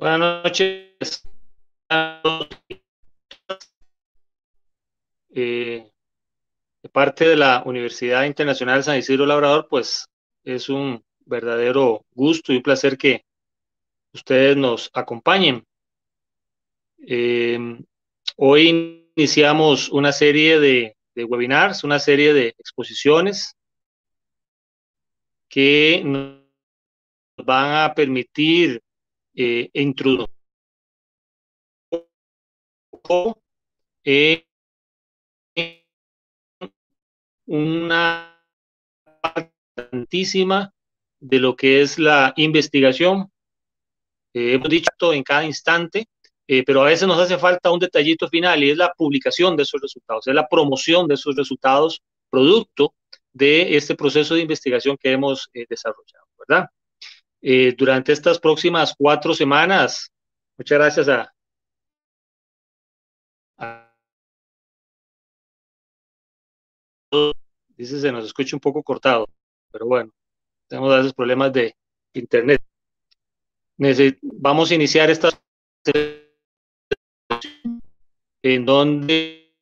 Buenas noches. De parte de la Universidad Internacional San Isidro Labrador, pues es un verdadero gusto y un placer que ustedes nos acompañen. Eh, Hoy iniciamos una serie de webinars, una serie de exposiciones que nos van a permitir introducir en una parte importantísima de lo que es la investigación. Hemos dicho esto en cada instante, pero a veces nos hace falta un detallito final y es la publicación de esos resultados, es la promoción de esos resultados, producto de este proceso de investigación que hemos desarrollado, ¿verdad? Durante estas próximas 4 semanas, muchas gracias a todos. Dice, se nos escucha un poco cortado, pero bueno, tenemos a veces problemas de internet. Vamos a iniciar esta en donde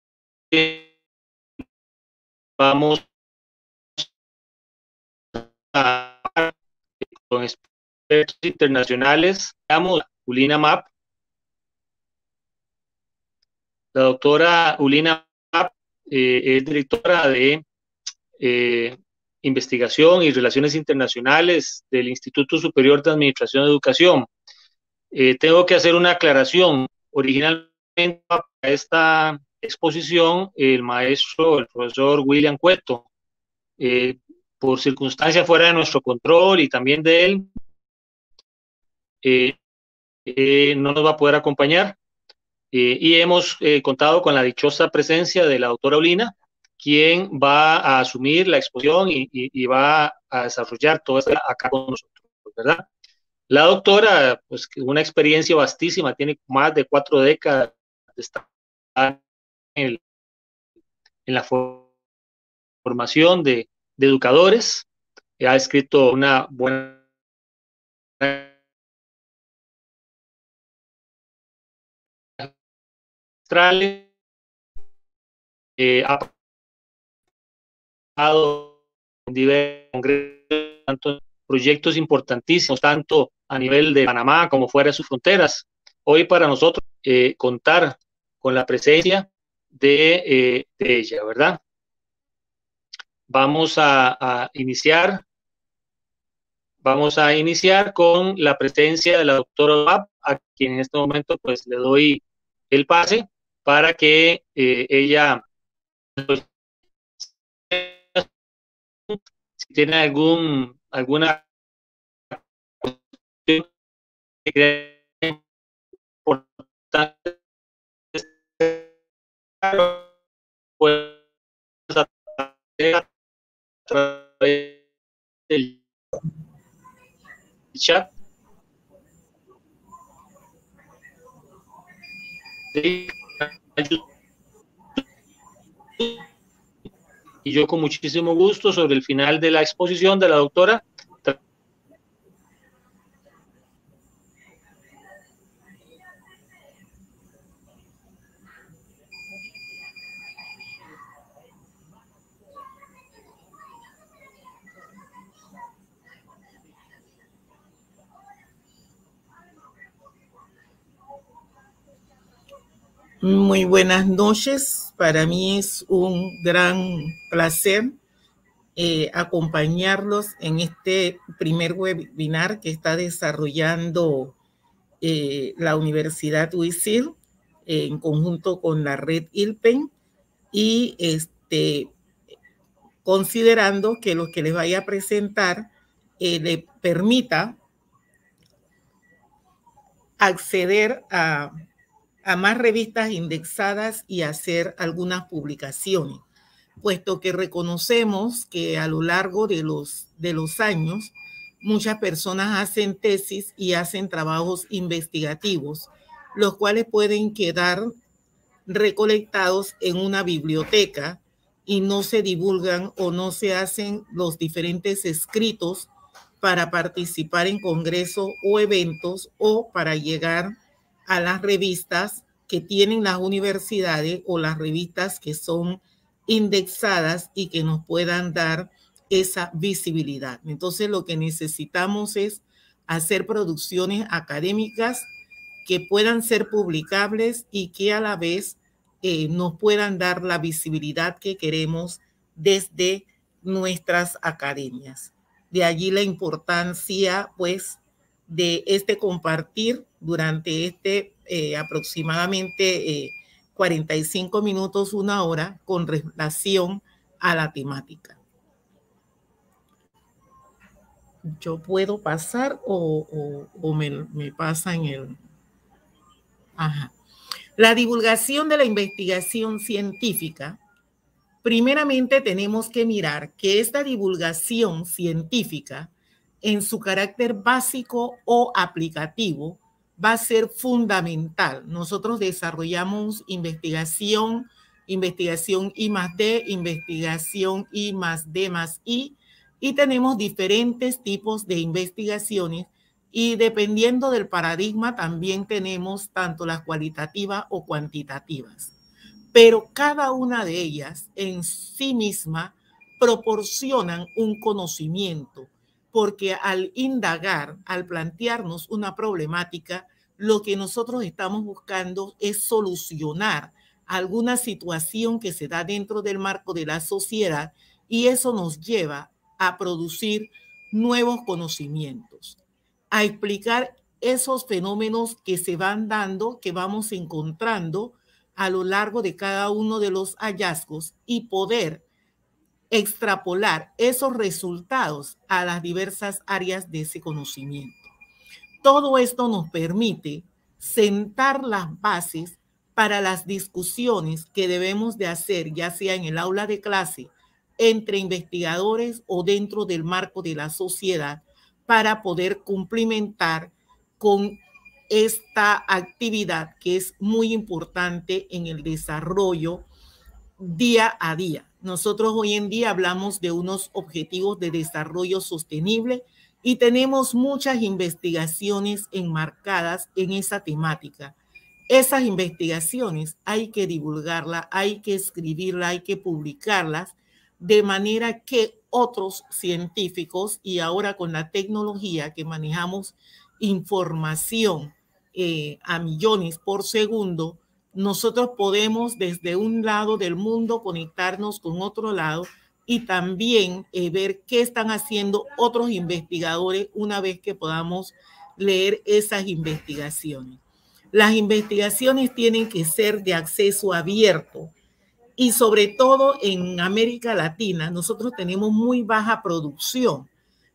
vamos a con expertos internacionales. Ulina Map. La doctora Ulina Map es directora de Investigación y Relaciones Internacionales del Instituto Superior de Administración de Educación. Tengo que hacer una aclaración. Originalmente para esta exposición, el profesor William Cueto, por circunstancias fuera de nuestro control y también de él, no nos va a poder acompañar. Y hemos contado con la dichosa presencia de la doctora Ulina, quien va a asumir la exposición y va a desarrollar todo esto acá con nosotros, ¿verdad? La doctora, pues una experiencia vastísima, tiene más de 4 décadas de estar en la formación de educadores, ha escrito una buena ha participado en diversos congresos, tanto proyectos importantísimos, tanto a nivel de Panamá como fuera de sus fronteras. Hoy para nosotros contar con la presencia de ella, ¿verdad? Vamos a iniciar con la presencia de la doctora Map, a quien en este momento pues le doy el pase para que ella, pues, si tiene alguna cuestión que crea importante, pues a través del chat. Y yo con muchísimo gusto sobre el final de la exposición de la doctora. Muy buenas noches. Para mí es un gran placer acompañarlos en este primer webinar que está desarrollando la Universidad UISIR en conjunto con la red ILPEN y considerando que lo que les vaya a presentar le permita acceder a más revistas indexadas y hacer algunas publicaciones, puesto que reconocemos que a lo largo de los años muchas personas hacen tesis y hacen trabajos investigativos, los cuales pueden quedar recolectados en una biblioteca y no se divulgan o no se hacen los diferentes escritos para participar en congresos o eventos o para llegar a las revistas que tienen las universidades o las revistas que son indexadas y que nos puedan dar esa visibilidad. Entonces, lo que necesitamos es hacer producciones académicas que puedan ser publicables y que a la vez nos puedan dar la visibilidad que queremos desde nuestras academias. De allí la importancia, pues, de este compartir durante aproximadamente 45 minutos, una hora, con relación a la temática. ¿Yo puedo pasar o me pasan el...? Ajá. La divulgación de la investigación científica. Primeramente tenemos que mirar que esta divulgación científica, en su carácter básico o aplicativo, va a ser fundamental. Nosotros desarrollamos investigación I+D, investigación I+D+I, y tenemos diferentes tipos de investigaciones, y dependiendo del paradigma también tenemos tanto las cualitativas o cuantitativas. Pero cada una de ellas en sí misma proporcionan un conocimiento, porque al indagar, al plantearnos una problemática, lo que nosotros estamos buscando es solucionar alguna situación que se da dentro del marco de la sociedad, y eso nos lleva a producir nuevos conocimientos, a explicar esos fenómenos que se van dando, que vamos encontrando a lo largo de cada uno de los hallazgos, y poder extrapolar esos resultados a las diversas áreas de ese conocimiento. Todo esto nos permite sentar las bases para las discusiones que debemos de hacer, ya sea en el aula de clase, entre investigadores o dentro del marco de la sociedad, para poder cumplimentar con esta actividad que es muy importante en el desarrollo día a día. Nosotros hoy en día hablamos de unos objetivos de desarrollo sostenible y tenemos muchas investigaciones enmarcadas en esa temática. Esas investigaciones hay que divulgarlas, hay que escribirlas, hay que publicarlas, de manera que otros científicos, y ahora con la tecnología que manejamos información a millones por segundo, nosotros podemos desde un lado del mundo conectarnos con otro lado y también ver qué están haciendo otros investigadores una vez que podamos leer esas investigaciones. Las investigaciones tienen que ser de acceso abierto, y sobre todo en América Latina nosotros tenemos muy baja producción,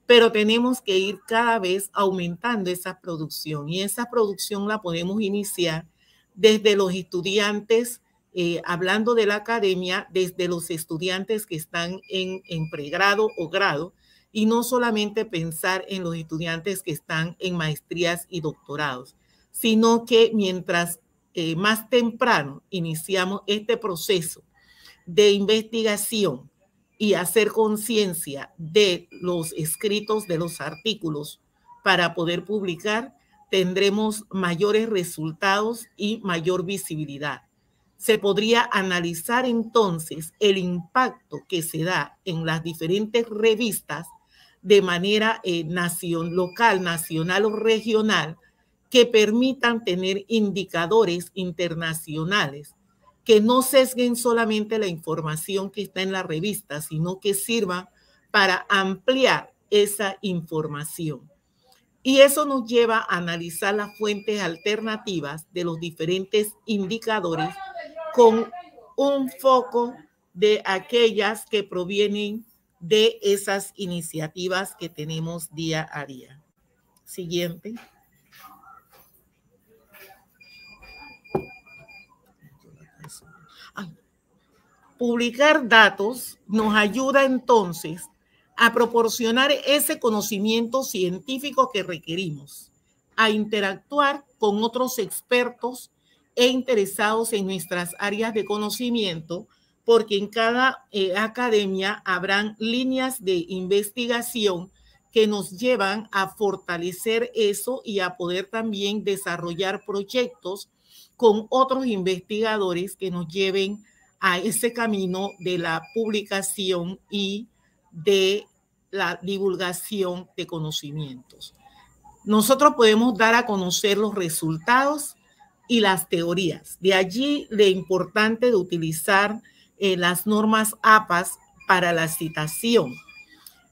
pero tenemos que ir cada vez aumentando esa producción, y esa producción la podemos iniciar desde los estudiantes, hablando de la academia, desde los estudiantes que están en pregrado o grado, y no solamente pensar en los estudiantes que están en maestrías y doctorados, sino que mientras más temprano iniciamos este proceso de investigación y hacer conciencia de los escritos, de los artículos, para poder publicar, tendremos mayores resultados y mayor visibilidad. Se podría analizar entonces el impacto que se da en las diferentes revistas de manera local, nacional o regional, que permitan tener indicadores internacionales que no sesguen solamente la información que está en la revista, sino que sirva para ampliar esa información. Y eso nos lleva a analizar las fuentes alternativas de los diferentes indicadores, con un foco de aquellas que provienen de esas iniciativas que tenemos día a día. Siguiente. Publicar datos nos ayuda entonces a proporcionar ese conocimiento científico que requerimos, a interactuar con otros expertos e interesados en nuestras áreas de conocimiento, porque en cada academia habrán líneas de investigación que nos llevan a fortalecer eso y a poder también desarrollar proyectos con otros investigadores que nos lleven a ese camino de la publicación y de la divulgación de conocimientos. Nosotros podemos dar a conocer los resultados y las teorías. De allí lo importante de utilizar las normas APAS para la citación.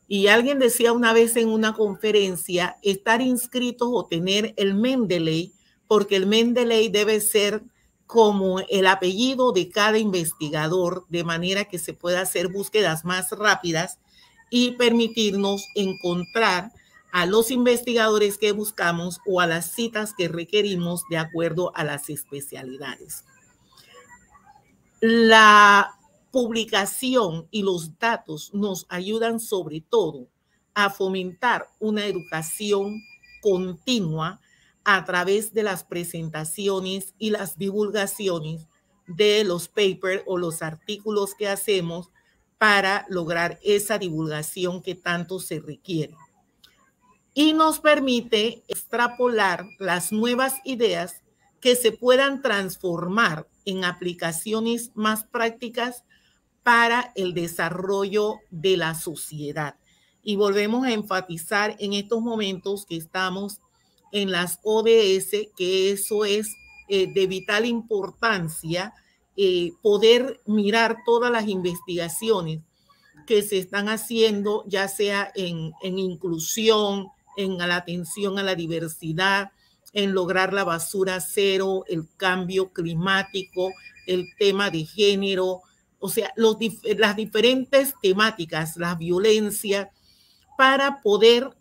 Y alguien decía una vez en una conferencia, estar inscritos o tener el Mendeley, porque el Mendeley debe ser como el apellido de cada investigador, de manera que se pueda hacer búsquedas más rápidas y permitirnos encontrar a los investigadores que buscamos o a las citas que requerimos de acuerdo a las especialidades. La publicación y los datos nos ayudan sobre todo a fomentar una educación continua a través de las presentaciones y las divulgaciones de los papers o los artículos que hacemos para lograr esa divulgación que tanto se requiere. Y nos permite extrapolar las nuevas ideas que se puedan transformar en aplicaciones más prácticas para el desarrollo de la sociedad. Y volvemos a enfatizar en estos momentos que estamos en las ODS, que eso es de vital importancia, poder mirar todas las investigaciones que se están haciendo, ya sea en inclusión, en la atención a la diversidad, en lograr la basura cero, el cambio climático, el tema de género, o sea, las diferentes temáticas, la violencia, para poder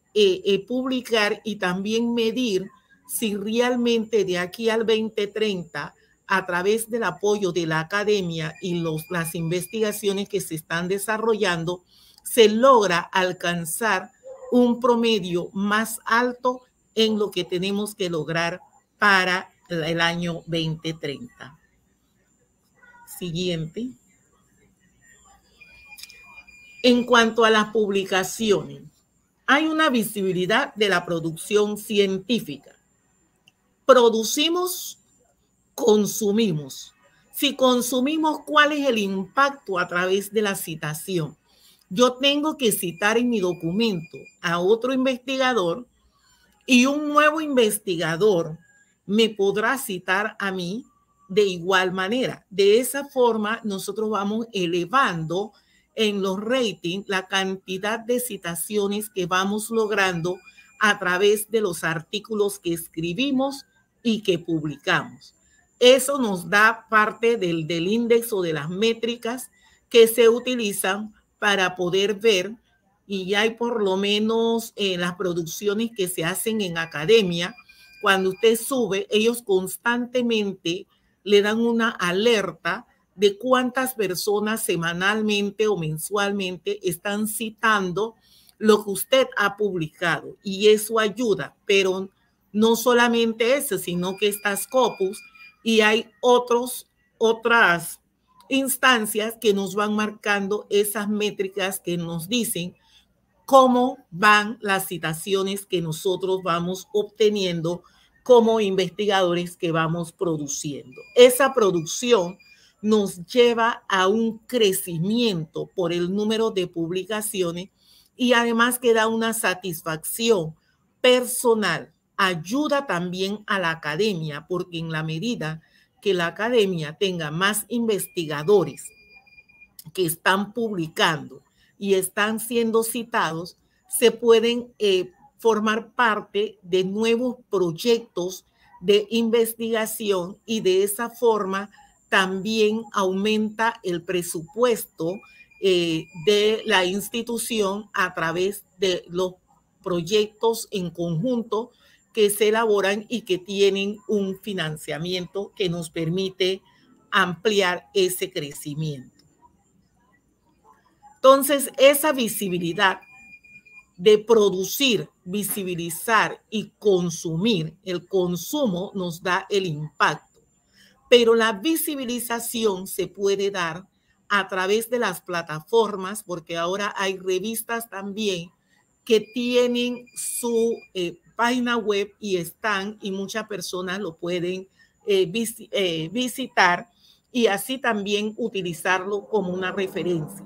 publicar y también medir si realmente de aquí al 2030, a través del apoyo de la academia y las investigaciones que se están desarrollando, se logra alcanzar un promedio más alto en lo que tenemos que lograr para el año 2030. Siguiente. En cuanto a las publicaciones, hay una visibilidad de la producción científica. Producimos, consumimos. Si consumimos, ¿cuál es el impacto a través de la citación? Yo tengo que citar en mi documento a otro investigador y un nuevo investigador me podrá citar a mí de igual manera. De esa forma, nosotros vamos elevando en los ratings la cantidad de citaciones que vamos logrando a través de los artículos que escribimos y que publicamos. Eso nos da parte del índice o de las métricas que se utilizan para poder ver, y ya hay por lo menos las producciones que se hacen en academia, cuando usted sube, ellos constantemente le dan una alerta de cuántas personas semanalmente o mensualmente están citando lo que usted ha publicado, y eso ayuda, pero no solamente eso, sino que está Scopus y hay otras instancias que nos van marcando esas métricas que nos dicen cómo van las citaciones que nosotros vamos obteniendo como investigadores que vamos produciendo. Esa producción nos lleva a un crecimiento por el número de publicaciones y además que da una satisfacción personal. Ayuda también a la academia, porque en la medida que la academia tenga más investigadores que están publicando y están siendo citados, se pueden formar parte de nuevos proyectos de investigación y de esa forma también aumenta el presupuesto de la institución a través de los proyectos en conjunto que se elaboran y que tienen un financiamiento que nos permite ampliar ese crecimiento. Entonces, esa visibilidad de producir, visibilizar y consumir, el consumo nos da el impacto, pero la visibilización se puede dar a través de las plataformas, porque ahora hay revistas también que tienen su página web y muchas personas lo pueden visitar y así también utilizarlo como una referencia.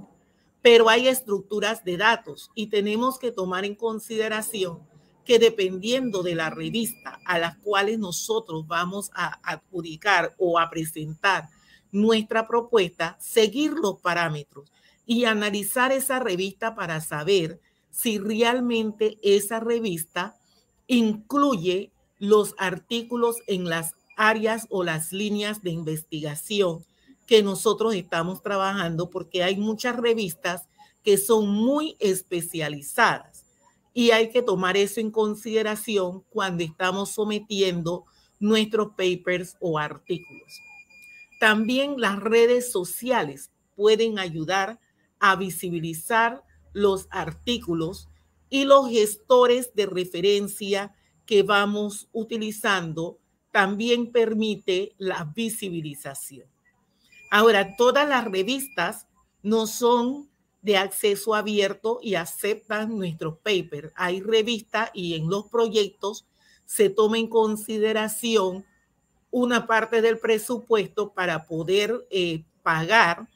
Pero hay estructuras de datos y tenemos que tomar en consideración que dependiendo de la revista a las cuales nosotros vamos a adjudicar o a presentar nuestra propuesta, seguir los parámetros y analizar esa revista para saber si realmente esa revista incluye los artículos en las áreas o las líneas de investigación que nosotros estamos trabajando, porque hay muchas revistas que son muy especializadas y hay que tomar eso en consideración cuando estamos sometiendo nuestros papers o artículos. También las redes sociales pueden ayudar a visibilizar los artículos y los gestores de referencia que vamos utilizando también permite la visibilización. Ahora, todas las revistas no son de acceso abierto y aceptan nuestros papers. Hay revistas y en los proyectos se toma en consideración una parte del presupuesto para poder pagar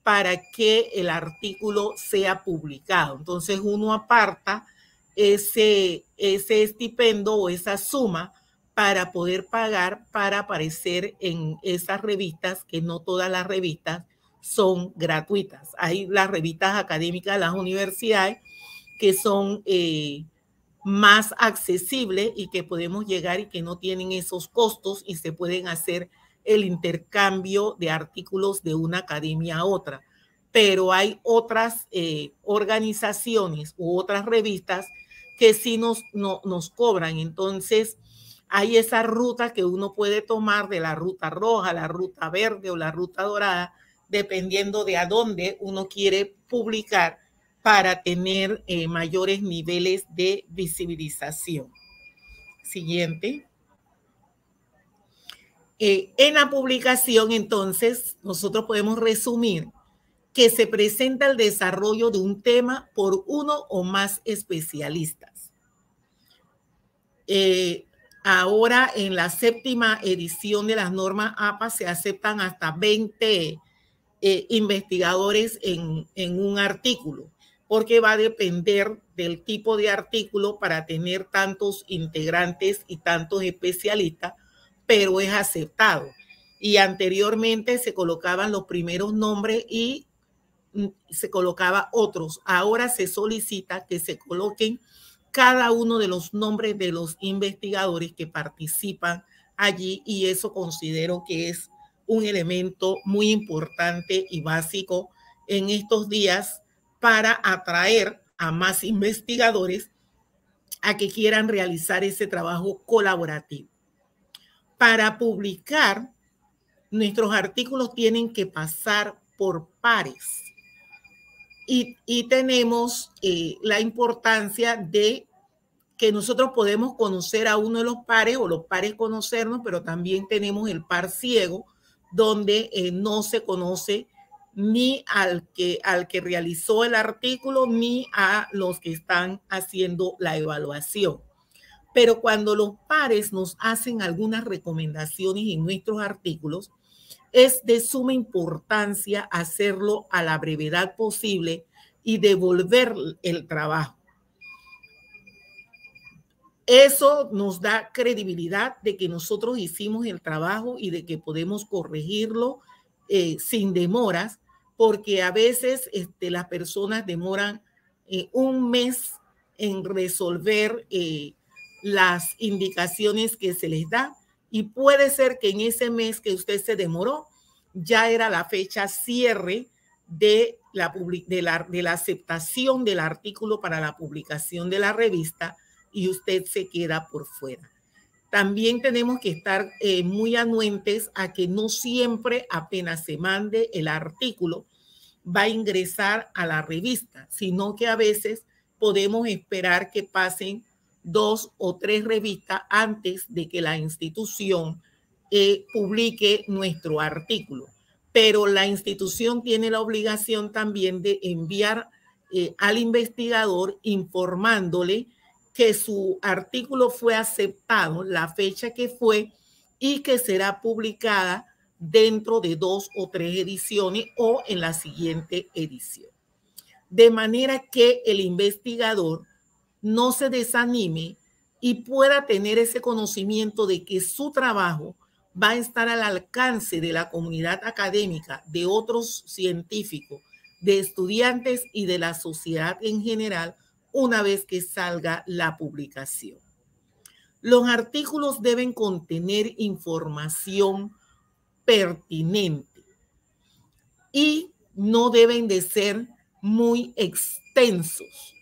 para que el artículo sea publicado. Entonces uno aparta ese estipendio o esa suma para poder pagar para aparecer en esas revistas, que no todas las revistas son gratuitas. Hay las revistas académicas de las universidades que son más accesibles y que podemos llegar y que no tienen esos costos y se pueden hacer el intercambio de artículos de una academia a otra. Pero hay otras organizaciones u otras revistas que sí nos cobran. Entonces, hay esa ruta que uno puede tomar de la ruta roja, la ruta verde o la ruta dorada, dependiendo de a dónde uno quiere publicar para tener mayores niveles de visibilización. Siguiente. En la publicación, entonces, nosotros podemos resumir que se presenta el desarrollo de un tema por uno o más especialistas. Ahora, en la 7ª edición de las normas APA, se aceptan hasta 20 investigadores en un artículo, porque va a depender del tipo de artículo para tener tantos integrantes y tantos especialistas, pero es aceptado. Y anteriormente se colocaban los primeros nombres y se colocaba otros. Ahora se solicita que se coloquen cada uno de los nombres de los investigadores que participan allí, y eso considero que es un elemento muy importante y básico en estos días para atraer a más investigadores a que quieran realizar ese trabajo colaborativo. Para publicar, nuestros artículos tienen que pasar por pares. Y tenemos la importancia de que nosotros podemos conocer a uno de los pares o los pares conocernos, pero también tenemos el par ciego, donde no se conoce ni al que realizó el artículo ni a los que están haciendo la evaluación. Pero cuando los pares nos hacen algunas recomendaciones en nuestros artículos, es de suma importancia hacerlo a la brevedad posible y devolver el trabajo. Eso nos da credibilidad de que nosotros hicimos el trabajo y de que podemos corregirlo sin demoras, porque a veces las personas demoran un mes en resolver las indicaciones que se les da, y puede ser que en ese mes que usted se demoró ya era la fecha cierre de la aceptación del artículo para la publicación de la revista, y usted se queda por fuera. También tenemos que estar muy anuentes a que no siempre apenas se mande el artículo va a ingresar a la revista, sino que a veces podemos esperar que pasen 2 o 3 revistas antes de que la institución publique nuestro artículo. Pero la institución tiene la obligación también de enviar al investigador informándole que su artículo fue aceptado, la fecha que fue y que será publicada dentro de 2 o 3 ediciones o en la siguiente edición. De manera que el investigador no se desanime y pueda tener ese conocimiento de que su trabajo va a estar al alcance de la comunidad académica, de otros científicos, de estudiantes y de la sociedad en general una vez que salga la publicación. Los artículos deben contener información pertinente y no deben de ser muy extensos.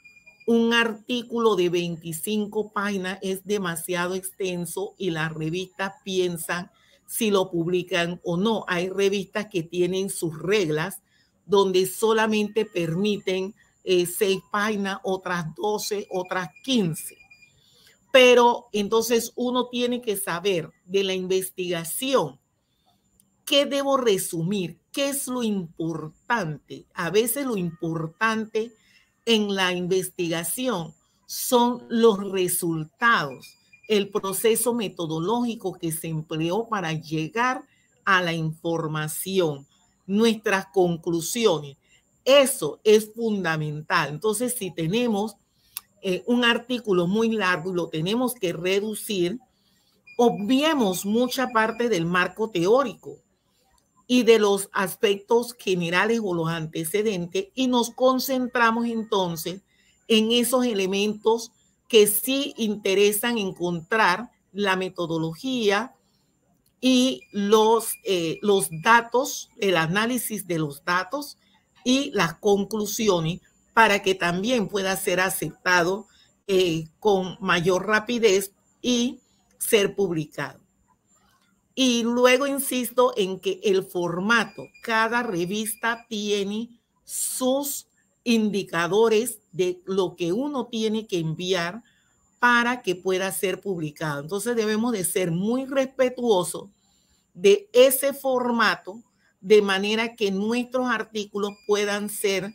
Un artículo de 25 páginas es demasiado extenso y las revistas piensan si lo publican o no. Hay revistas que tienen sus reglas donde solamente permiten 6 páginas, otras 12, otras 15. Pero entonces uno tiene que saber de la investigación qué debo resumir, qué es lo importante. A veces lo importante en la investigación son los resultados, el proceso metodológico que se empleó para llegar a la información, nuestras conclusiones. Eso es fundamental. Entonces, si tenemos un artículo muy largo y lo tenemos que reducir, obviemos mucha parte del marco teórico y de los aspectos generales o los antecedentes y nos concentramos entonces en esos elementos que sí interesan encontrar la metodología y los datos, el análisis de los datos y las conclusiones para que también pueda ser aceptado con mayor rapidez y ser publicado. Y luego insisto en que el formato, cada revista tiene sus indicadores de lo que uno tiene que enviar para que pueda ser publicado. Entonces debemos de ser muy respetuosos de ese formato de manera que nuestros artículos puedan ser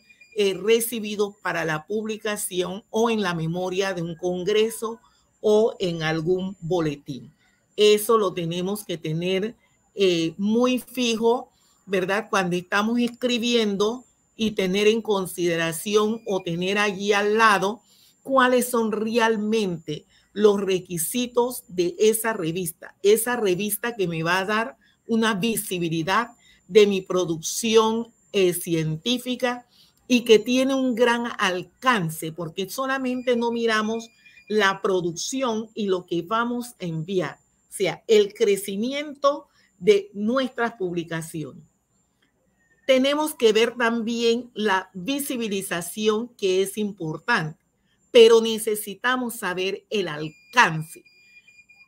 recibidos para la publicación o en la memoria de un congreso o en algún boletín. Eso lo tenemos que tener muy fijo, ¿verdad? Cuando estamos escribiendo y tener en consideración o tener allí al lado cuáles son realmente los requisitos de esa revista que me va a dar una visibilidad de mi producción científica y que tiene un gran alcance, porque solamente no miramos la producción y lo que vamos a enviar, o sea, el crecimiento de nuestras publicaciones. Tenemos que ver también la visibilización, que es importante, pero necesitamos saber el alcance.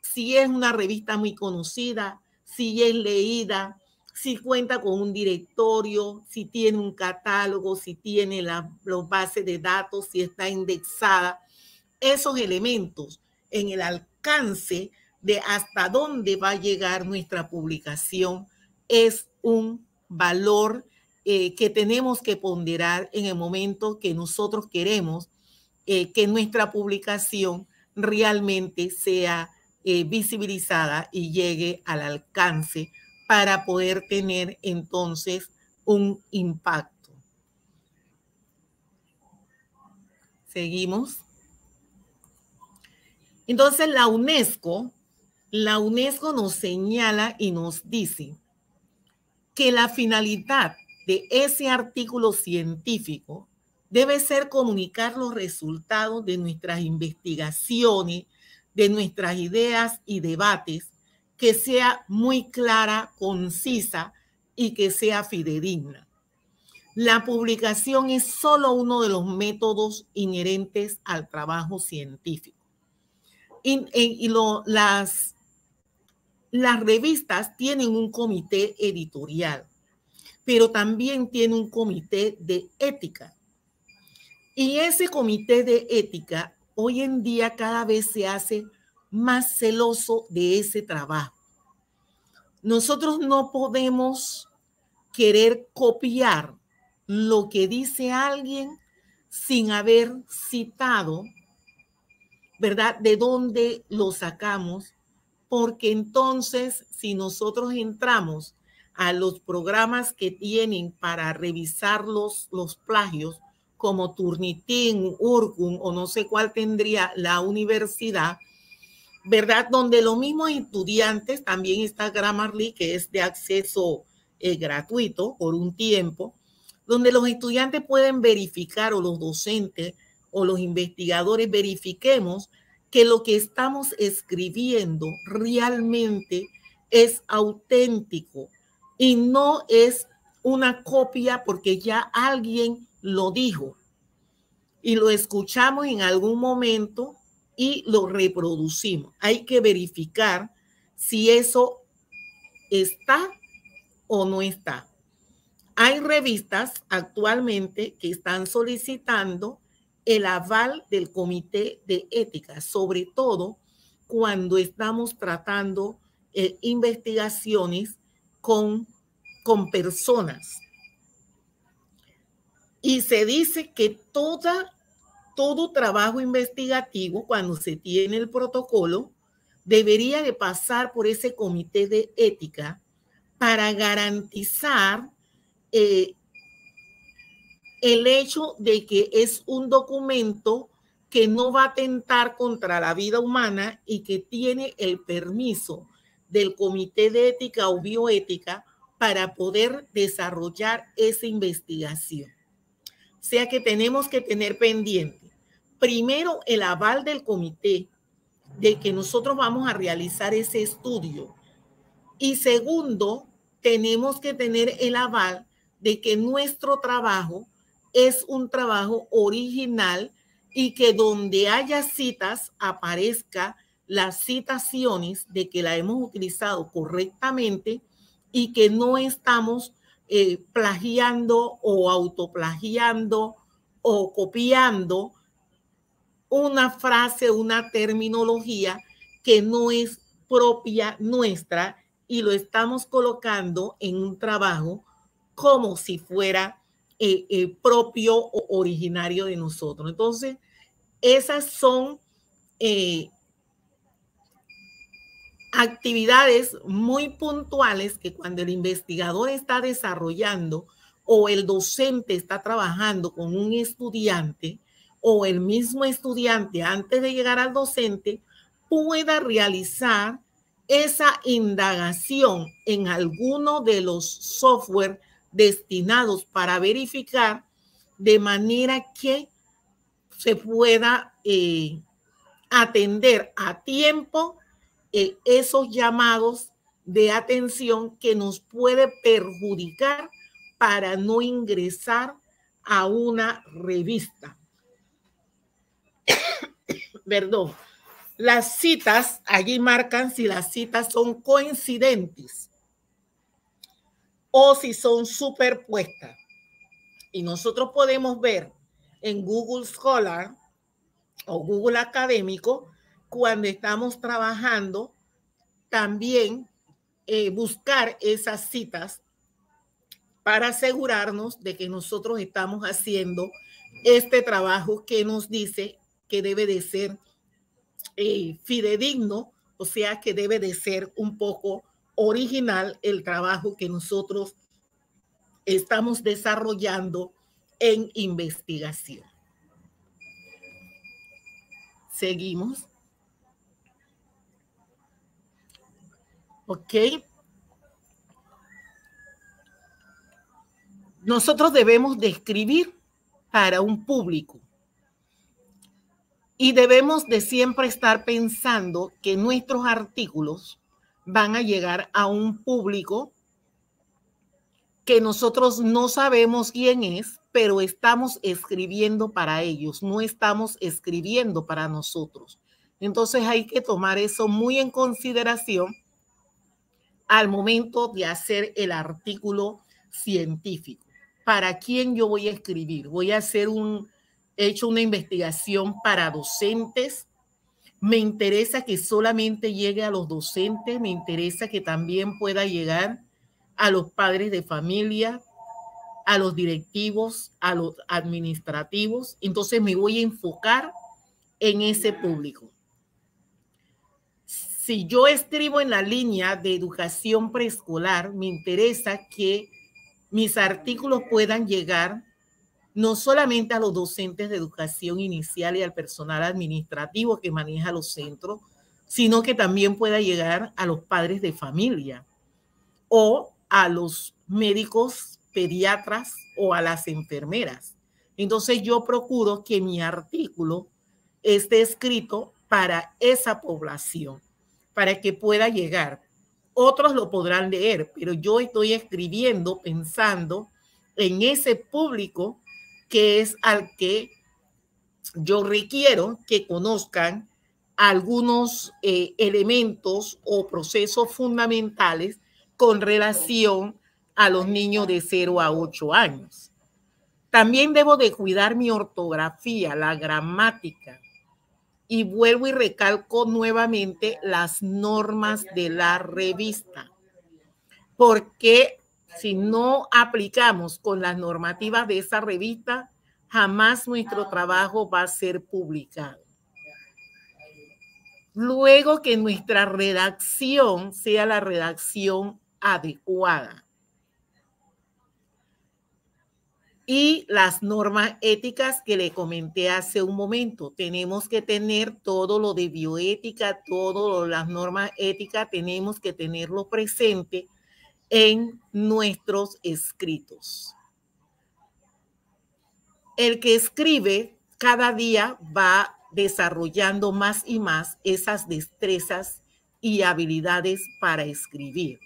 Si es una revista muy conocida, si es leída, si cuenta con un directorio, si tiene un catálogo, si tiene los bases de datos, si está indexada. Esos elementos en el alcance de hasta dónde va a llegar nuestra publicación es un valor que tenemos que ponderar en el momento que nosotros queremos que nuestra publicación realmente sea visibilizada y llegue al alcance para poder tener entonces un impacto. Seguimos. Entonces la UNESCO nos señala y nos dice que la finalidad de ese artículo científico debe ser comunicar los resultados de nuestras investigaciones, de nuestras ideas y debates, que sea muy clara, concisa y que sea fidedigna. La publicación es solo uno de los métodos inherentes al trabajo científico. Las revistas tienen un comité editorial, pero también tiene un comité de ética. Y ese comité de ética hoy en día cada vez se hace más celoso de ese trabajo. Nosotros no podemos querer copiar lo que dice alguien sin haber citado, ¿verdad? ¿De dónde lo sacamos? Porque entonces, si nosotros entramos a los programas que tienen para revisar los plagios, como Turnitin, Urkun o no sé cuál tendría la universidad, ¿verdad? Donde los mismos estudiantes, también está Grammarly, que es de acceso gratuito por un tiempo, donde los estudiantes pueden verificar, o los docentes o los investigadores verifiquemos que lo que estamos escribiendo realmente es auténtico y no es una copia porque ya alguien lo dijo y lo escuchamos en algún momento y lo reproducimos. Hay que verificar si eso está o no está. Hay revistas actualmente que están solicitando el aval del Comité de Ética, sobre todo cuando estamos tratando investigaciones con personas. Y se dice que todo trabajo investigativo, cuando se tiene el protocolo, debería de pasar por ese comité de ética para garantizar el hecho de que es un documento que no va a atentar contra la vida humana y que tiene el permiso del Comité de Ética o Bioética para poder desarrollar esa investigación. O sea que tenemos que tener pendiente, primero, el aval del comité de que nosotros vamos a realizar ese estudio. Y segundo, tenemos que tener el aval de que nuestro trabajo es un trabajo original y que donde haya citas aparezca las citaciones de que la hemos utilizado correctamente y que no estamos plagiando o autoplagiando o copiando una frase, una terminología que no es propia nuestra y lo estamos colocando en un trabajo como si fuera propio o originario de nosotros. Entonces, esas son actividades muy puntuales que cuando el investigador está desarrollando o el docente está trabajando con un estudiante o el mismo estudiante antes de llegar al docente pueda realizar esa indagación en alguno de los software destinados para verificar de manera que se pueda atender a tiempo esos llamados de atención que nos puede perjudicar para no ingresar a una revista. Perdón. Las citas, allí marcan si las citas son coincidentes o si son superpuestas. Y nosotros podemos ver en Google Scholar o Google Académico cuando estamos trabajando también buscar esas citas para asegurarnos de que nosotros estamos haciendo este trabajo que nos dice que debe de ser fidedigno, o sea que debe de ser un poco original el trabajo que nosotros estamos desarrollando en investigación. Seguimos. Ok. Nosotros debemos de escribir para un público y debemos de siempre estar pensando que nuestros artículos van a llegar a un público que nosotros no sabemos quién es, pero estamos escribiendo para ellos, no estamos escribiendo para nosotros. Entonces hay que tomar eso muy en consideración al momento de hacer el artículo científico. ¿Para quién yo voy a escribir? Voy a hacer he hecho una investigación para docentes. Me interesa que solamente llegue a los docentes, me interesa que también pueda llegar a los padres de familia, a los directivos, a los administrativos. Entonces me voy a enfocar en ese público. Si yo escribo en la línea de educación preescolar, me interesa que mis artículos puedan llegar no solamente a los docentes de educación inicial y al personal administrativo que maneja los centros, sino que también pueda llegar a los padres de familia o a los médicos pediatras o a las enfermeras. Entonces yo procuro que mi artículo esté escrito para esa población, para que pueda llegar. Otros lo podrán leer, pero yo estoy escribiendo pensando en ese público que es al que yo requiero que conozcan algunos elementos o procesos fundamentales con relación a los niños de 0 a 8 años. También debo de cuidar mi ortografía, la gramática. Y vuelvo y recalco nuevamente las normas de la revista. Porque si no aplicamos con las normativas de esa revista, jamás nuestro trabajo va a ser publicado. Luego que nuestra redacción sea la redacción adecuada. Y las normas éticas que le comenté hace un momento. Tenemos que tener todo lo de bioética, todas las normas éticas, tenemos que tenerlo presente en nuestros escritos. El que escribe cada día va desarrollando más y más esas destrezas y habilidades para escribir.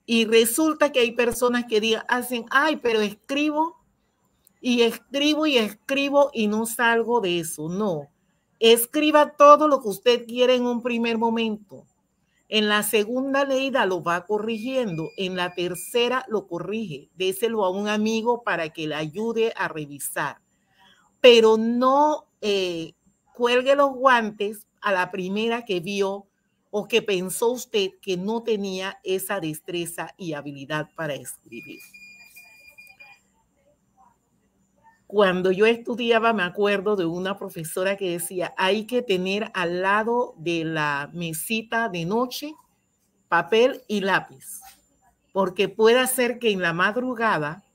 Y resulta que hay personas que hacen, ay, pero escribo y escribo y escribo y no salgo de eso. No, escriba todo lo que usted quiere en un primer momento. En la segunda leída lo va corrigiendo, en la tercera lo corrige. Déselo a un amigo para que le ayude a revisar. Pero no cuelgue los guantes a la primera que vio o que pensó usted que no tenía esa destreza y habilidad para escribir. Cuando yo estudiaba, me acuerdo de una profesora que decía, hay que tener al lado de la mesita de noche papel y lápiz, porque puede ser que en la madrugada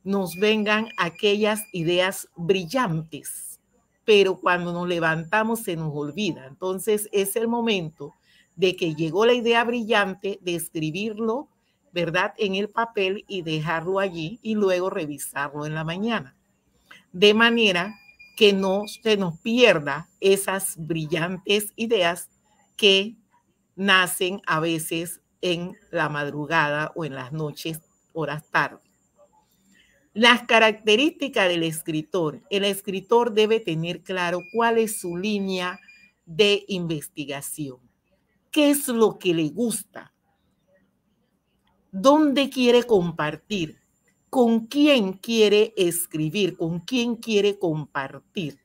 nos vengan aquellas ideas brillantes, pero cuando nos levantamos se nos olvida. Entonces es el momento de que llegó la idea brillante de escribirlo, ¿verdad?, en el papel y dejarlo allí y luego revisarlo en la mañana. De manera que no se nos pierda esas brillantes ideas que nacen a veces en la madrugada o en las noches, horas tarde. Las características del escritor. El escritor debe tener claro cuál es su línea de investigación. ¿Qué es lo que le gusta? ¿Dónde quiere compartir? ¿Con quién quiere escribir? ¿Con quién quiere compartir?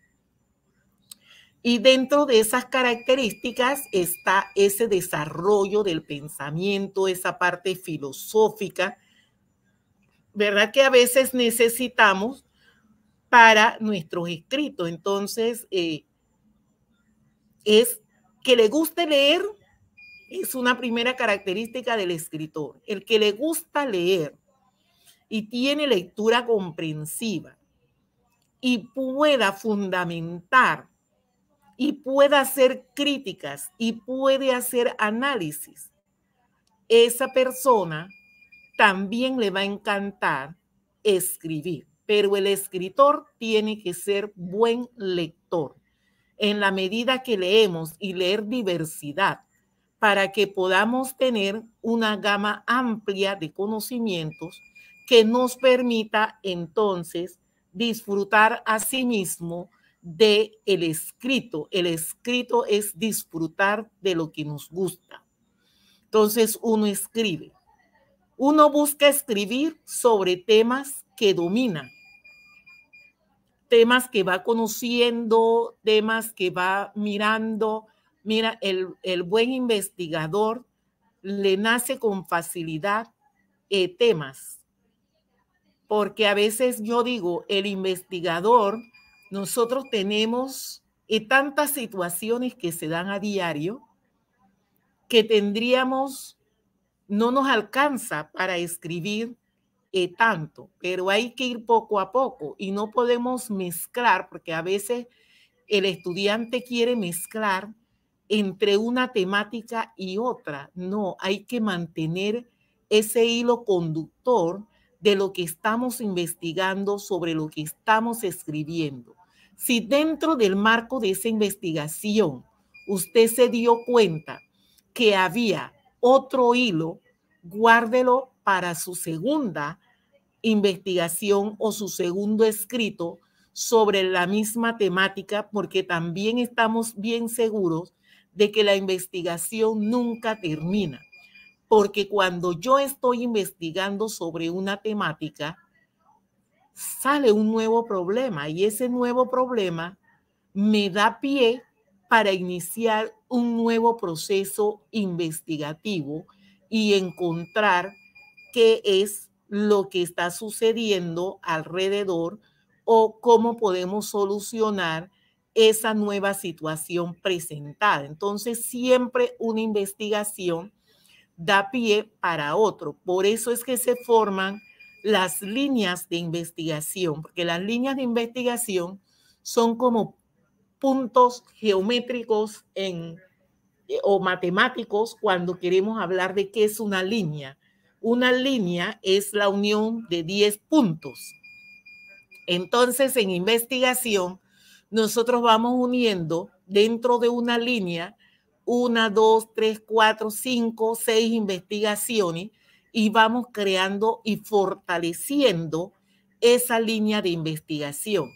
Y dentro de esas características está ese desarrollo del pensamiento, esa parte filosófica, ¿verdad?, que a veces necesitamos para nuestros escritos. Entonces, es que le guste leer, es una primera característica del escritor. El que le gusta leer y tiene lectura comprensiva y pueda fundamentar y pueda hacer críticas y puede hacer análisis, esa persona también le va a encantar escribir. Pero el escritor tiene que ser buen lector en la medida que leemos y leer diversidad para que podamos tener una gama amplia de conocimientos que nos permita entonces disfrutar a sí mismo del escrito. El escrito es disfrutar de lo que nos gusta. Entonces uno escribe. Uno busca escribir sobre temas que domina, temas que va conociendo, temas que va mirando. Mira, el buen investigador le nace con facilidad temas porque a veces yo digo, el investigador, nosotros tenemos tantas situaciones que se dan a diario que no nos alcanza para escribir tanto, pero hay que ir poco a poco y no podemos mezclar, porque a veces el estudiante quiere mezclar entre una temática y otra. No, hay que mantener ese hilo conductor de lo que estamos investigando, sobre lo que estamos escribiendo. Si dentro del marco de esa investigación usted se dio cuenta que había otro hilo, guárdelo para su segunda investigación o su segundo escrito sobre la misma temática, porque también estamos bien seguros de que la investigación nunca termina, porque cuando yo estoy investigando sobre una temática, sale un nuevo problema y ese nuevo problema me da pie para iniciar un nuevo proceso investigativo y encontrar qué es lo que está sucediendo alrededor o cómo podemos solucionar esa nueva situación presentada. Entonces, siempre una investigación da pie para otro. Por eso es que se forman las líneas de investigación, porque las líneas de investigación son como puntos geométricos o matemáticos cuando queremos hablar de qué es una línea. Una línea es la unión de 10 puntos. Entonces, en investigación, nosotros vamos uniendo dentro de una línea 1, 2, 3, 4, 5, 6 investigaciones y vamos creando y fortaleciendo esa línea de investigación.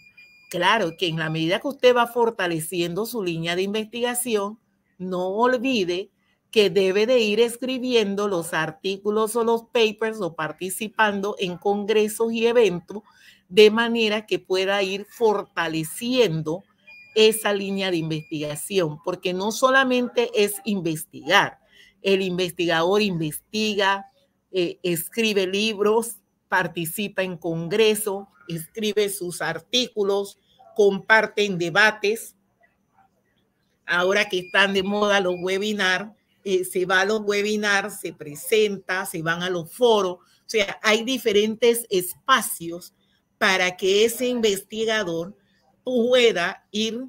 Claro que en la medida que usted va fortaleciendo su línea de investigación, no olvide que debe de ir escribiendo los artículos o los papers o participando en congresos y eventos de manera que pueda ir fortaleciendo esa línea de investigación, porque no solamente es investigar, el investigador investiga, escribe libros, participa en congresos, escribe sus artículos, comparte en debates. Ahora que están de moda los webinars, se va a los webinars, se presenta, se van a los foros. O sea, hay diferentes espacios para que ese investigador pueda ir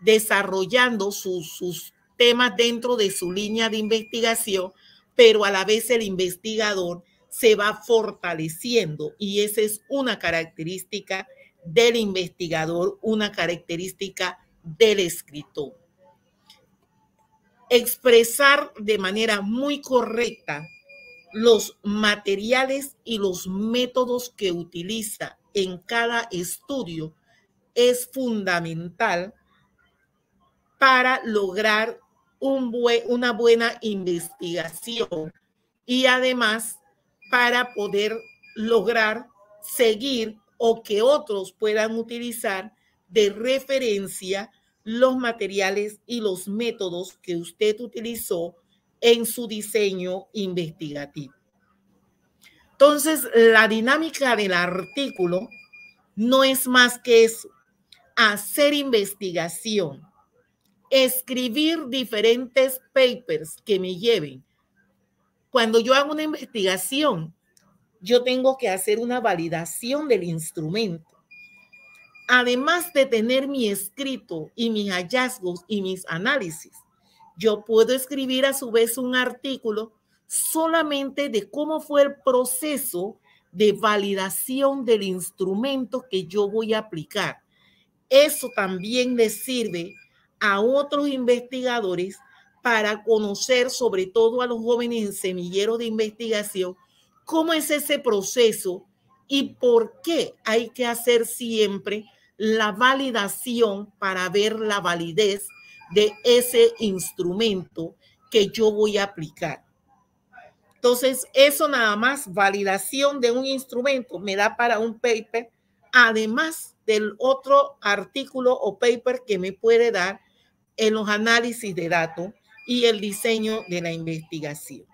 desarrollando sus temas dentro de su línea de investigación, pero a la vez el investigador se va fortaleciendo y esa es una característica del investigador, una característica del escritor. Expresar de manera muy correcta los materiales y los métodos que utiliza en cada estudio es fundamental para lograr una buena investigación y además para poder lograr seguir o que otros puedan utilizar de referencia los materiales y los métodos que usted utilizó en su diseño investigativo. Entonces, la dinámica del artículo no es más que eso, hacer investigación, escribir diferentes papers que me lleven. Cuando yo hago una investigación, yo tengo que hacer una validación del instrumento. Además de tener mi escrito y mis hallazgos y mis análisis, yo puedo escribir a su vez un artículo solamente de cómo fue el proceso de validación del instrumento que yo voy a aplicar. Eso también le sirve a otros investigadores para conocer, sobre todo a los jóvenes en semilleros de investigación, cómo es ese proceso y por qué hay que hacer siempre la validación para ver la validez de ese instrumento que yo voy a aplicar. Entonces, eso nada más, validación de un instrumento, me da para un paper, además del otro artículo o paper que me puede dar en los análisis de datos y el diseño de la investigación.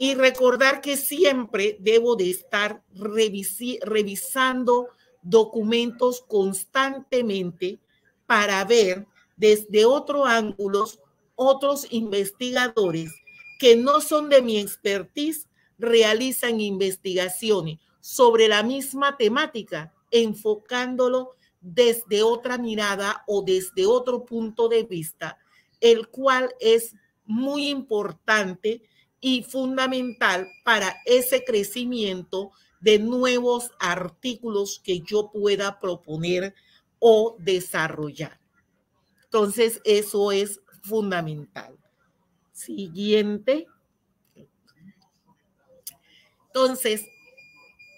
Y recordar que siempre debo de estar revisando documentos constantemente para ver desde otros ángulos otros investigadores que no son de mi expertise realizan investigaciones sobre la misma temática, enfocándolo desde otra mirada o desde otro punto de vista, el cual es muy importante y fundamental para ese crecimiento de nuevos artículos que yo pueda proponer o desarrollar. Entonces, eso es fundamental. Siguiente. Entonces,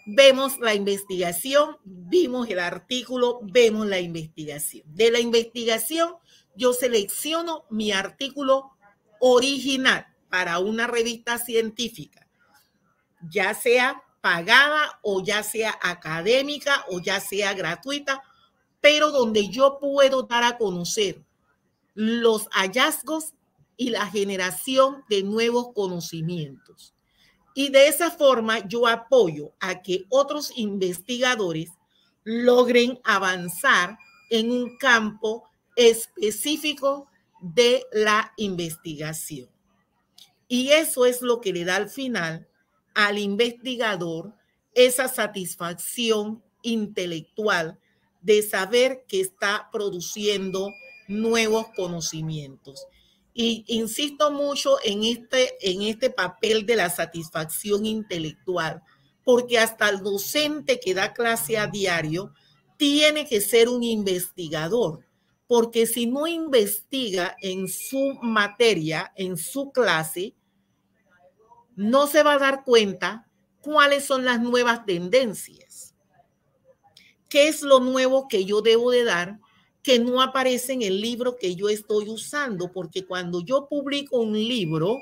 vemos la investigación, vimos el artículo, vemos la investigación. De la investigación, yo selecciono mi artículo original para una revista científica, ya sea pagada o ya sea académica o ya sea gratuita, pero donde yo puedo dar a conocer los hallazgos y la generación de nuevos conocimientos. Y de esa forma yo apoyo a que otros investigadores logren avanzar en un campo específico de la investigación. Y eso es lo que le da al final al investigador esa satisfacción intelectual de saber que está produciendo nuevos conocimientos. Y insisto mucho en este papel de la satisfacción intelectual, porque hasta el docente que da clase a diario tiene que ser un investigador, porque si no investiga en su materia, en su clase, no se va a dar cuenta cuáles son las nuevas tendencias. ¿Qué es lo nuevo que yo debo de dar que no aparece en el libro que yo estoy usando? Porque cuando yo publico un libro,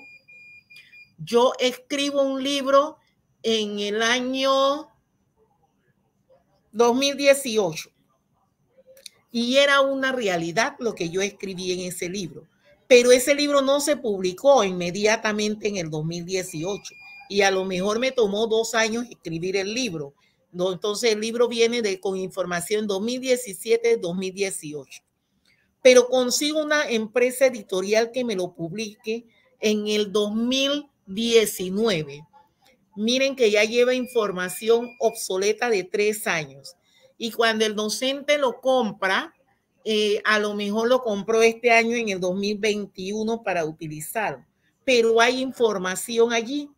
yo escribo un libro en el año 2018 y era una realidad lo que yo escribí en ese libro. Pero ese libro no se publicó inmediatamente en el 2018 y a lo mejor me tomó 2 años escribir el libro. Entonces el libro viene con información 2017-2018. Pero consigo una empresa editorial que me lo publique en el 2019. Miren que ya lleva información obsoleta de 3 años. Y cuando el docente lo compra, a lo mejor lo compró este año en el 2021 para utilizarlo. Pero hay información allí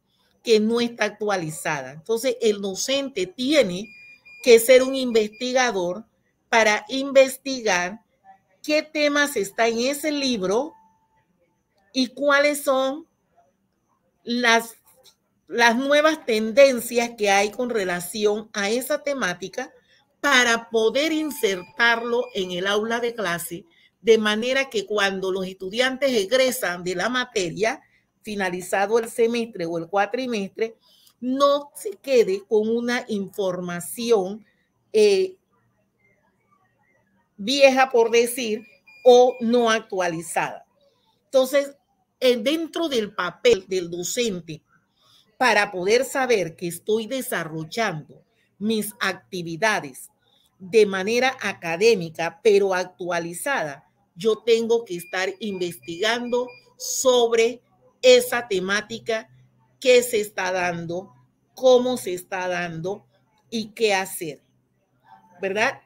que no está actualizada. Entonces, el docente tiene que ser un investigador para investigar qué temas está en ese libro y cuáles son las nuevas tendencias que hay con relación a esa temática para poder insertarlo en el aula de clase, de manera que cuando los estudiantes egresan de la materia, finalizado el semestre o el cuatrimestre, no se quede con una información vieja, por decir, o no actualizada. Entonces, dentro del papel del docente, para poder saber que estoy desarrollando mis actividades de manera académica, pero actualizada, yo tengo que estar investigando sobre esa temática que se está dando, cómo se está dando y qué hacer, ¿verdad?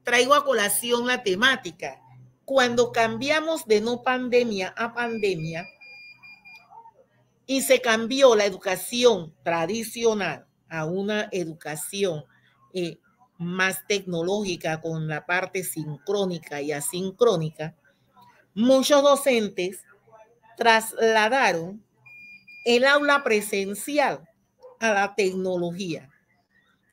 Traigo a colación la temática. Cuando cambiamos de no pandemia a pandemia y se cambió la educación tradicional a una educación más tecnológica con la parte sincrónica y asincrónica, muchos docentes trasladaron el aula presencial a la tecnología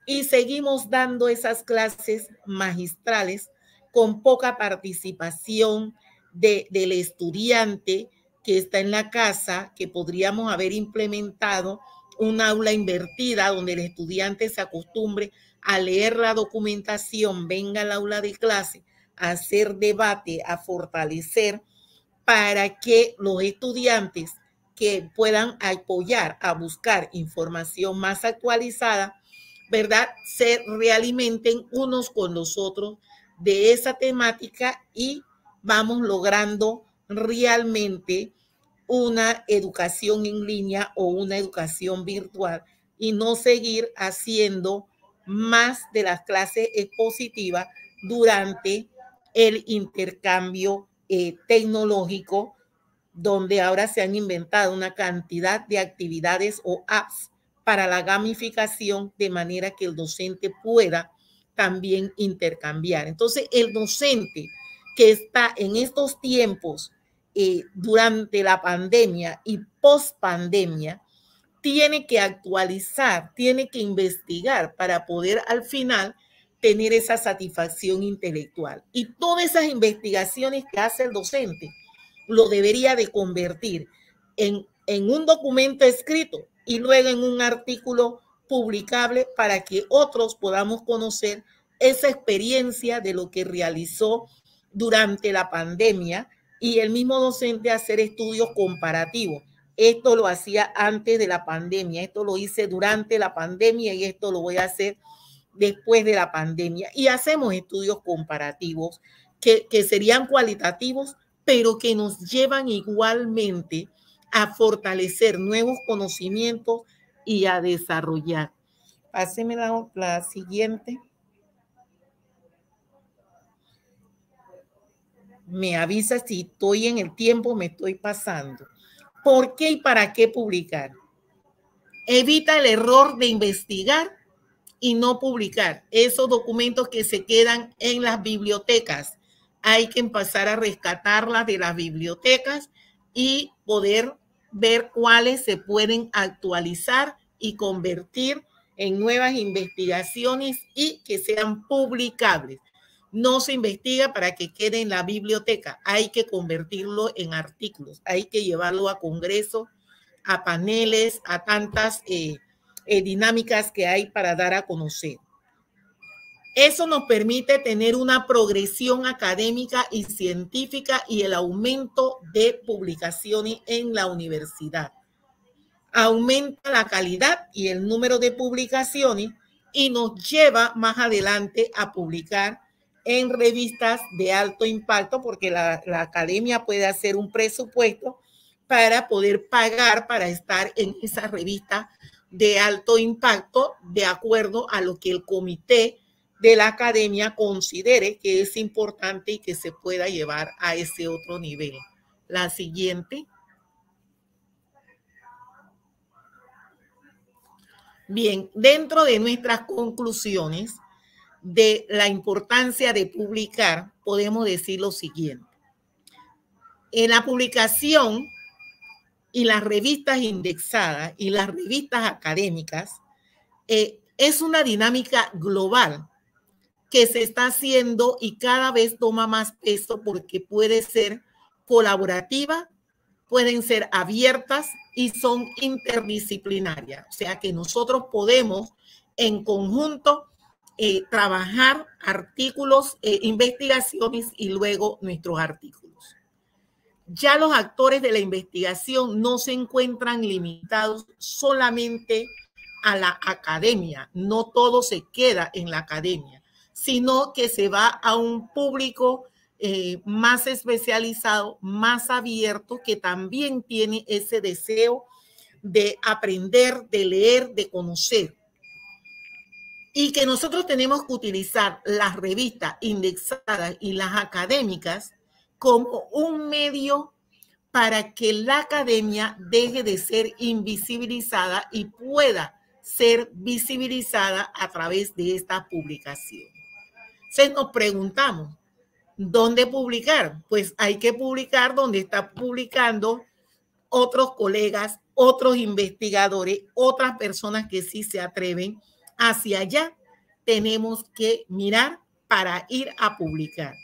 y seguimos dando esas clases magistrales con poca participación del estudiante que está en la casa, que podríamos haber implementado un aula invertida donde el estudiante se acostumbre a leer la documentación, venga al aula de clase, a hacer debate, a fortalecer, para que los estudiantes que puedan apoyar a buscar información más actualizada, ¿verdad? Se realimenten unos con los otros de esa temática y vamos logrando realmente una educación en línea o una educación virtual y no seguir haciendo más de las clases expositivas durante el intercambio tecnológico, donde ahora se han inventado una cantidad de actividades o apps para la gamificación, de manera que el docente pueda también intercambiar. Entonces, el docente que está en estos tiempos durante la pandemia y post pandemia, tiene que actualizar, tiene que investigar para poder al final tener esa satisfacción intelectual. Y todas esas investigaciones que hace el docente lo debería de convertir en un documento escrito y luego en un artículo publicable para que otros podamos conocer esa experiencia de lo que realizó durante la pandemia y el mismo docente hacer estudios comparativos. Esto lo hacía antes de la pandemia, esto lo hice durante la pandemia y esto lo voy a hacer después de la pandemia. Y hacemos estudios comparativos que serían cualitativos, pero que nos llevan igualmente a fortalecer nuevos conocimientos y a desarrollar. Páseme la siguiente. Me avisa si estoy en el tiempo, me estoy pasando. ¿Por qué y para qué publicar? Evita el error de investigar y no publicar. Esos documentos que se quedan en las bibliotecas, hay que empezar a rescatarlas de las bibliotecas y poder ver cuáles se pueden actualizar y convertir en nuevas investigaciones y que sean publicables. No se investiga para que quede en la biblioteca, hay que convertirlo en artículos, hay que llevarlo a congresos, a paneles, a tantas dinámicas que hay para dar a conocer. Eso nos permite tener una progresión académica y científica y el aumento de publicaciones en la universidad. Aumenta la calidad y el número de publicaciones y nos lleva más adelante a publicar en revistas de alto impacto, porque la academia puede hacer un presupuesto para poder pagar para estar en esa revista de alto impacto, de acuerdo a lo que el comité de la academia considere que es importante y que se pueda llevar a ese otro nivel. La siguiente. Bien, dentro de nuestras conclusiones de la importancia de publicar, podemos decir lo siguiente. En la publicación y las revistas indexadas y las revistas académicas es una dinámica global que se está haciendo y cada vez toma más peso porque puede ser colaborativa, pueden ser abiertas y son interdisciplinarias. O sea que nosotros podemos en conjunto trabajar artículos, investigaciones y luego nuestros artículos. Ya los actores de la investigación no se encuentran limitados solamente a la academia, no todo se queda en la academia, sino que se va a un público más especializado, más abierto, que también tiene ese deseo de aprender, de leer, de conocer. Y que nosotros tenemos que utilizar las revistas indexadas y las académicas como un medio para que la academia deje de ser invisibilizada y pueda ser visibilizada a través de esta publicación. Entonces nos preguntamos, ¿dónde publicar? Pues hay que publicar donde está publicando otros colegas, otros investigadores, otras personas que sí se atreven. Hacia allá tenemos que mirar para ir a publicar.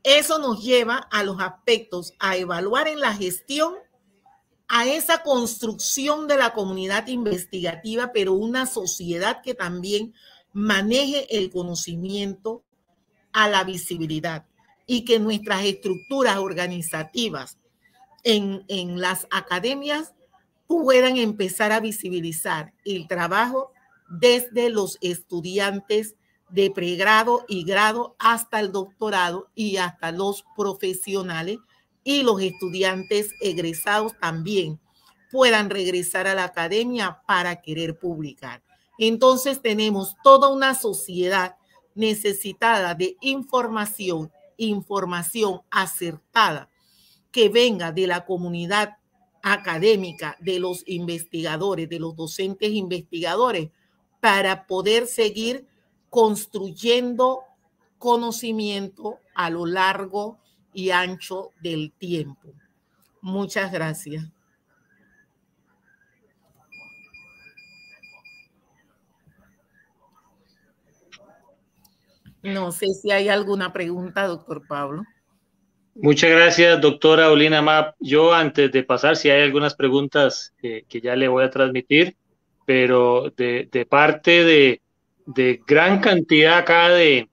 Eso nos lleva a los aspectos a evaluar en la gestión, a esa construcción de la comunidad investigativa, pero una sociedad que también maneje el conocimiento, a la visibilidad, y que nuestras estructuras organizativas en las academias puedan empezar a visibilizar el trabajo desde los estudiantes de pregrado y grado hasta el doctorado y hasta los profesionales, y los estudiantes egresados también puedan regresar a la academia para querer publicar. Entonces tenemos toda una sociedad necesitada de información acertada que venga de la comunidad académica, de los investigadores, de los docentes investigadores, para poder seguir construyendo conocimiento a lo largo y ancho del tiempo. Muchas gracias. No sé si hay alguna pregunta, doctor Pablo. Muchas gracias, doctora Olina Mapp. Yo antes de pasar, si hay algunas preguntas que ya le voy a transmitir, pero de parte de gran cantidad acá de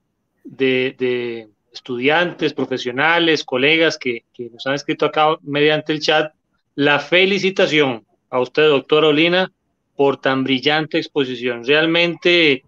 estudiantes, profesionales, colegas que nos han escrito acá mediante el chat, la felicitación a usted, doctora Olina, por tan brillante exposición. Realmente,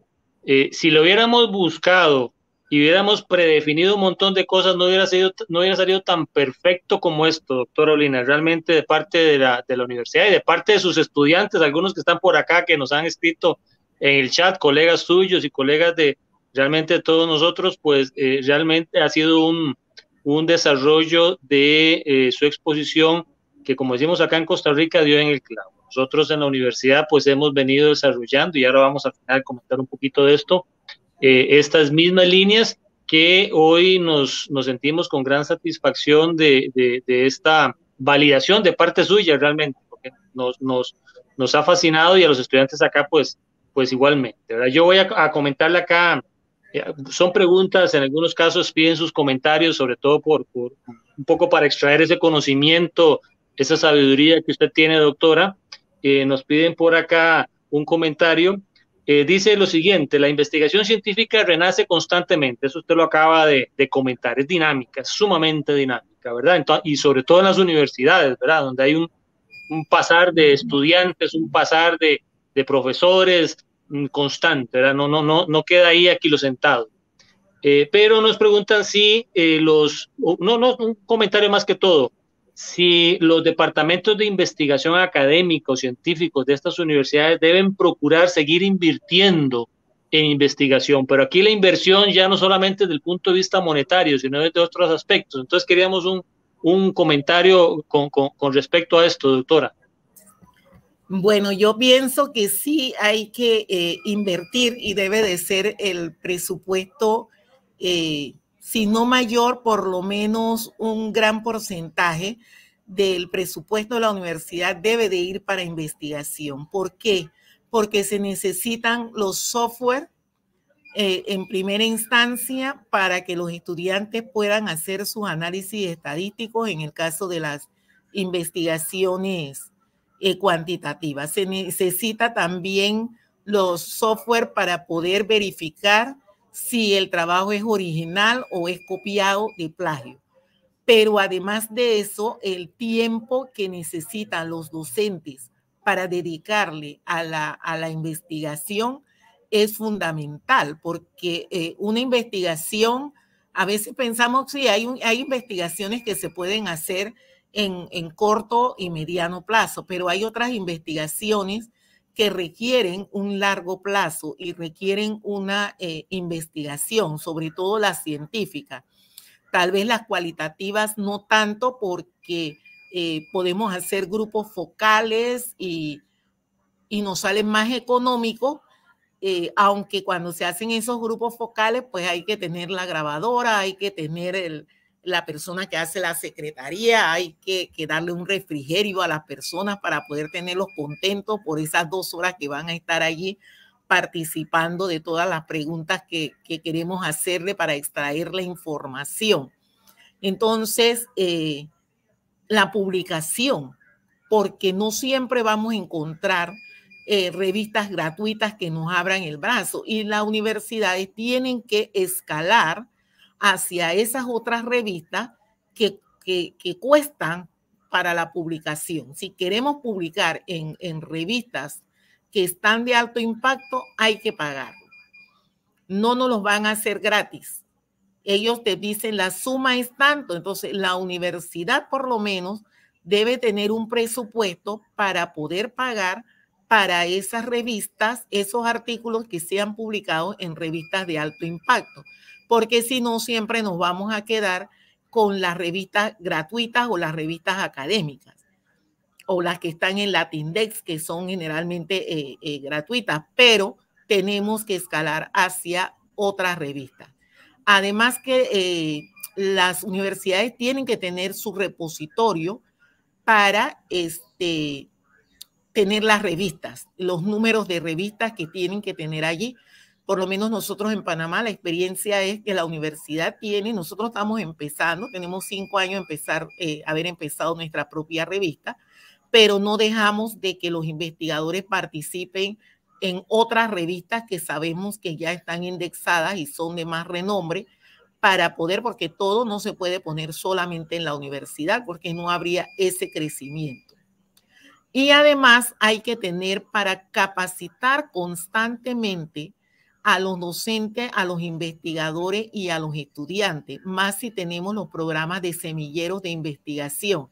si lo hubiéramos buscado y hubiéramos predefinido un montón de cosas, no hubiera salido tan perfecto como esto, doctora Olina. Realmente de parte de la universidad y de parte de sus estudiantes, algunos que están por acá, que nos han escrito en el chat, colegas suyos y colegas de realmente de todos nosotros, pues realmente ha sido un desarrollo de su exposición que, como decimos acá en Costa Rica, dio en el clavo. Nosotros en la universidad pues hemos venido desarrollando, y ahora vamos a final comentar un poquito de esto, estas mismas líneas que hoy nos sentimos con gran satisfacción de esta validación de parte suya realmente, porque nos ha fascinado, y a los estudiantes acá pues igualmente, ¿verdad? Yo voy a comentarle acá, son preguntas, en algunos casos piden sus comentarios, sobre todo por un poco para extraer ese conocimiento, esa sabiduría que usted tiene, doctora. Nos piden por acá un comentario. Dice lo siguiente: la investigación científica renace constantemente, eso usted lo acaba de comentar, es dinámica, es sumamente dinámica, ¿verdad? Y sobre todo en las universidades, ¿verdad? Donde hay un pasar de estudiantes, un pasar de profesores constante, ¿verdad? No queda ahí aquí lo sentado. Pero nos preguntan si un comentario más que todo, si los departamentos de investigación académica o científicos de estas universidades deben procurar seguir invirtiendo en investigación, pero aquí la inversión ya no solamente desde el punto de vista monetario, sino desde otros aspectos. Entonces queríamos un comentario con respecto a esto, doctora. Bueno, yo pienso que sí hay que invertir, y debe de ser el presupuesto, si no mayor, por lo menos un gran porcentaje del presupuesto de la universidad debe de ir para investigación. ¿Por qué? Porque se necesitan los software en primera instancia para que los estudiantes puedan hacer sus análisis estadísticos en el caso de las investigaciones cuantitativas. Se necesita también los software para poder verificar si el trabajo es original o es copiado de plagio. Pero además de eso, el tiempo que necesitan los docentes para dedicarle a la investigación es fundamental, porque una investigación, a veces pensamos que hay investigaciones que se pueden hacer en corto y mediano plazo, pero hay otras investigaciones que requieren un largo plazo y requieren una investigación, sobre todo las científicas. Tal vez las cualitativas no tanto, porque podemos hacer grupos focales y nos salen más económicos, aunque cuando se hacen esos grupos focales, pues hay que tener la grabadora, hay que tener la persona que hace la secretaría, hay que darle un refrigerio a las personas para poder tenerlos contentos por esas 2 horas que van a estar allí participando de todas las preguntas que queremos hacerle para extraer la información. Entonces, la publicación, porque no siempre vamos a encontrar revistas gratuitas que nos abran el brazo, y las universidades tienen que escalar hacia esas otras revistas que cuestan para la publicación. Si queremos publicar en revistas que están de alto impacto, hay que pagar. No nos los van a hacer gratis. Ellos te dicen la suma es tanto, entonces la universidad por lo menos debe tener un presupuesto para poder pagar para esas revistas, esos artículos que sean publicados en revistas de alto impacto, porque si no siempre nos vamos a quedar con las revistas gratuitas o las revistas académicas o las que están en Latindex, que son generalmente gratuitas, pero tenemos que escalar hacia otras revistas. Además que las universidades tienen que tener su repositorio para tener las revistas, los números de revistas que tienen que tener allí. Por lo menos nosotros en Panamá la experiencia es que la universidad tiene, nosotros estamos empezando, tenemos 5 años haber empezado nuestra propia revista, pero no dejamos de que los investigadores participen en otras revistas que sabemos que ya están indexadas y son de más renombre para poder, porque todo no se puede poner solamente en la universidad porque no habría ese crecimiento. Y además hay que tener para capacitar constantemente a los docentes, a los investigadores y a los estudiantes, más si tenemos los programas de semilleros de investigación.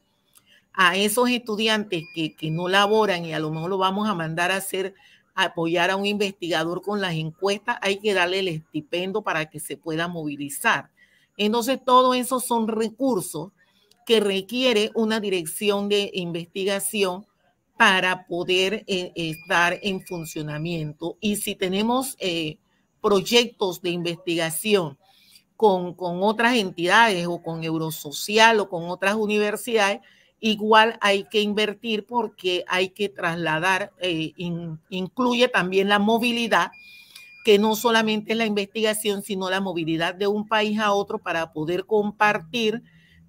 A esos estudiantes que no laboran y a lo mejor lo vamos a mandar a apoyar a un investigador con las encuestas, hay que darle el estipendio para que se pueda movilizar. Entonces, todo eso son recursos que requiere una dirección de investigación para poder estar en funcionamiento. Y si tenemos proyectos de investigación con otras entidades o con Eurosocial o con otras universidades, igual hay que invertir porque hay que trasladar, incluye también la movilidad, que no solamente es la investigación, sino la movilidad de un país a otro para poder compartir,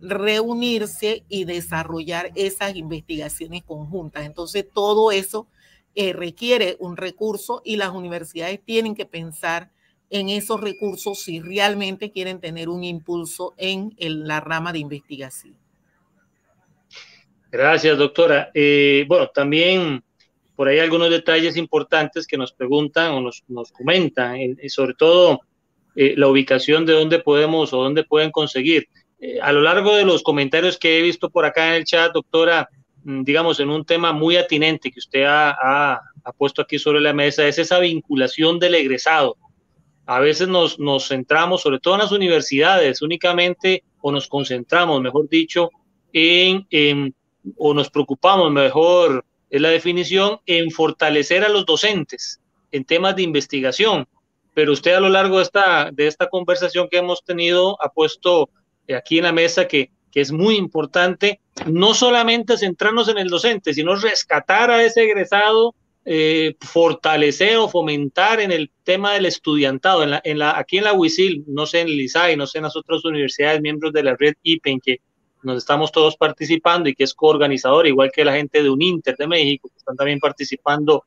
reunirse y desarrollar esas investigaciones conjuntas. Entonces, todo eso requiere un recurso y las universidades tienen que pensar en esos recursos si realmente quieren tener un impulso en la rama de investigación. Gracias, doctora. Bueno, también por ahí algunos detalles importantes que nos preguntan o nos comentan, sobre todo la ubicación de dónde podemos o dónde pueden conseguir. A lo largo de los comentarios que he visto por acá en el chat, doctora, digamos, en un tema muy atinente que usted ha puesto aquí sobre la mesa, es esa vinculación del egresado. A veces nos centramos, sobre todo en las universidades, únicamente, o nos concentramos, mejor dicho, o nos preocupamos, mejor es la definición, en fortalecer a los docentes en temas de investigación. Pero usted a lo largo de esta conversación que hemos tenido ha puesto aquí en la mesa que es muy importante no solamente centrarnos en el docente, sino rescatar a ese egresado, fortalecer o fomentar en el tema del estudiantado. Aquí en la UICIL, no sé en el ISAI, no sé en las otras universidades, miembros de la red IPEN, que nos estamos todos participando y que es coorganizador, igual que la gente de UNINTER de México, que están también participando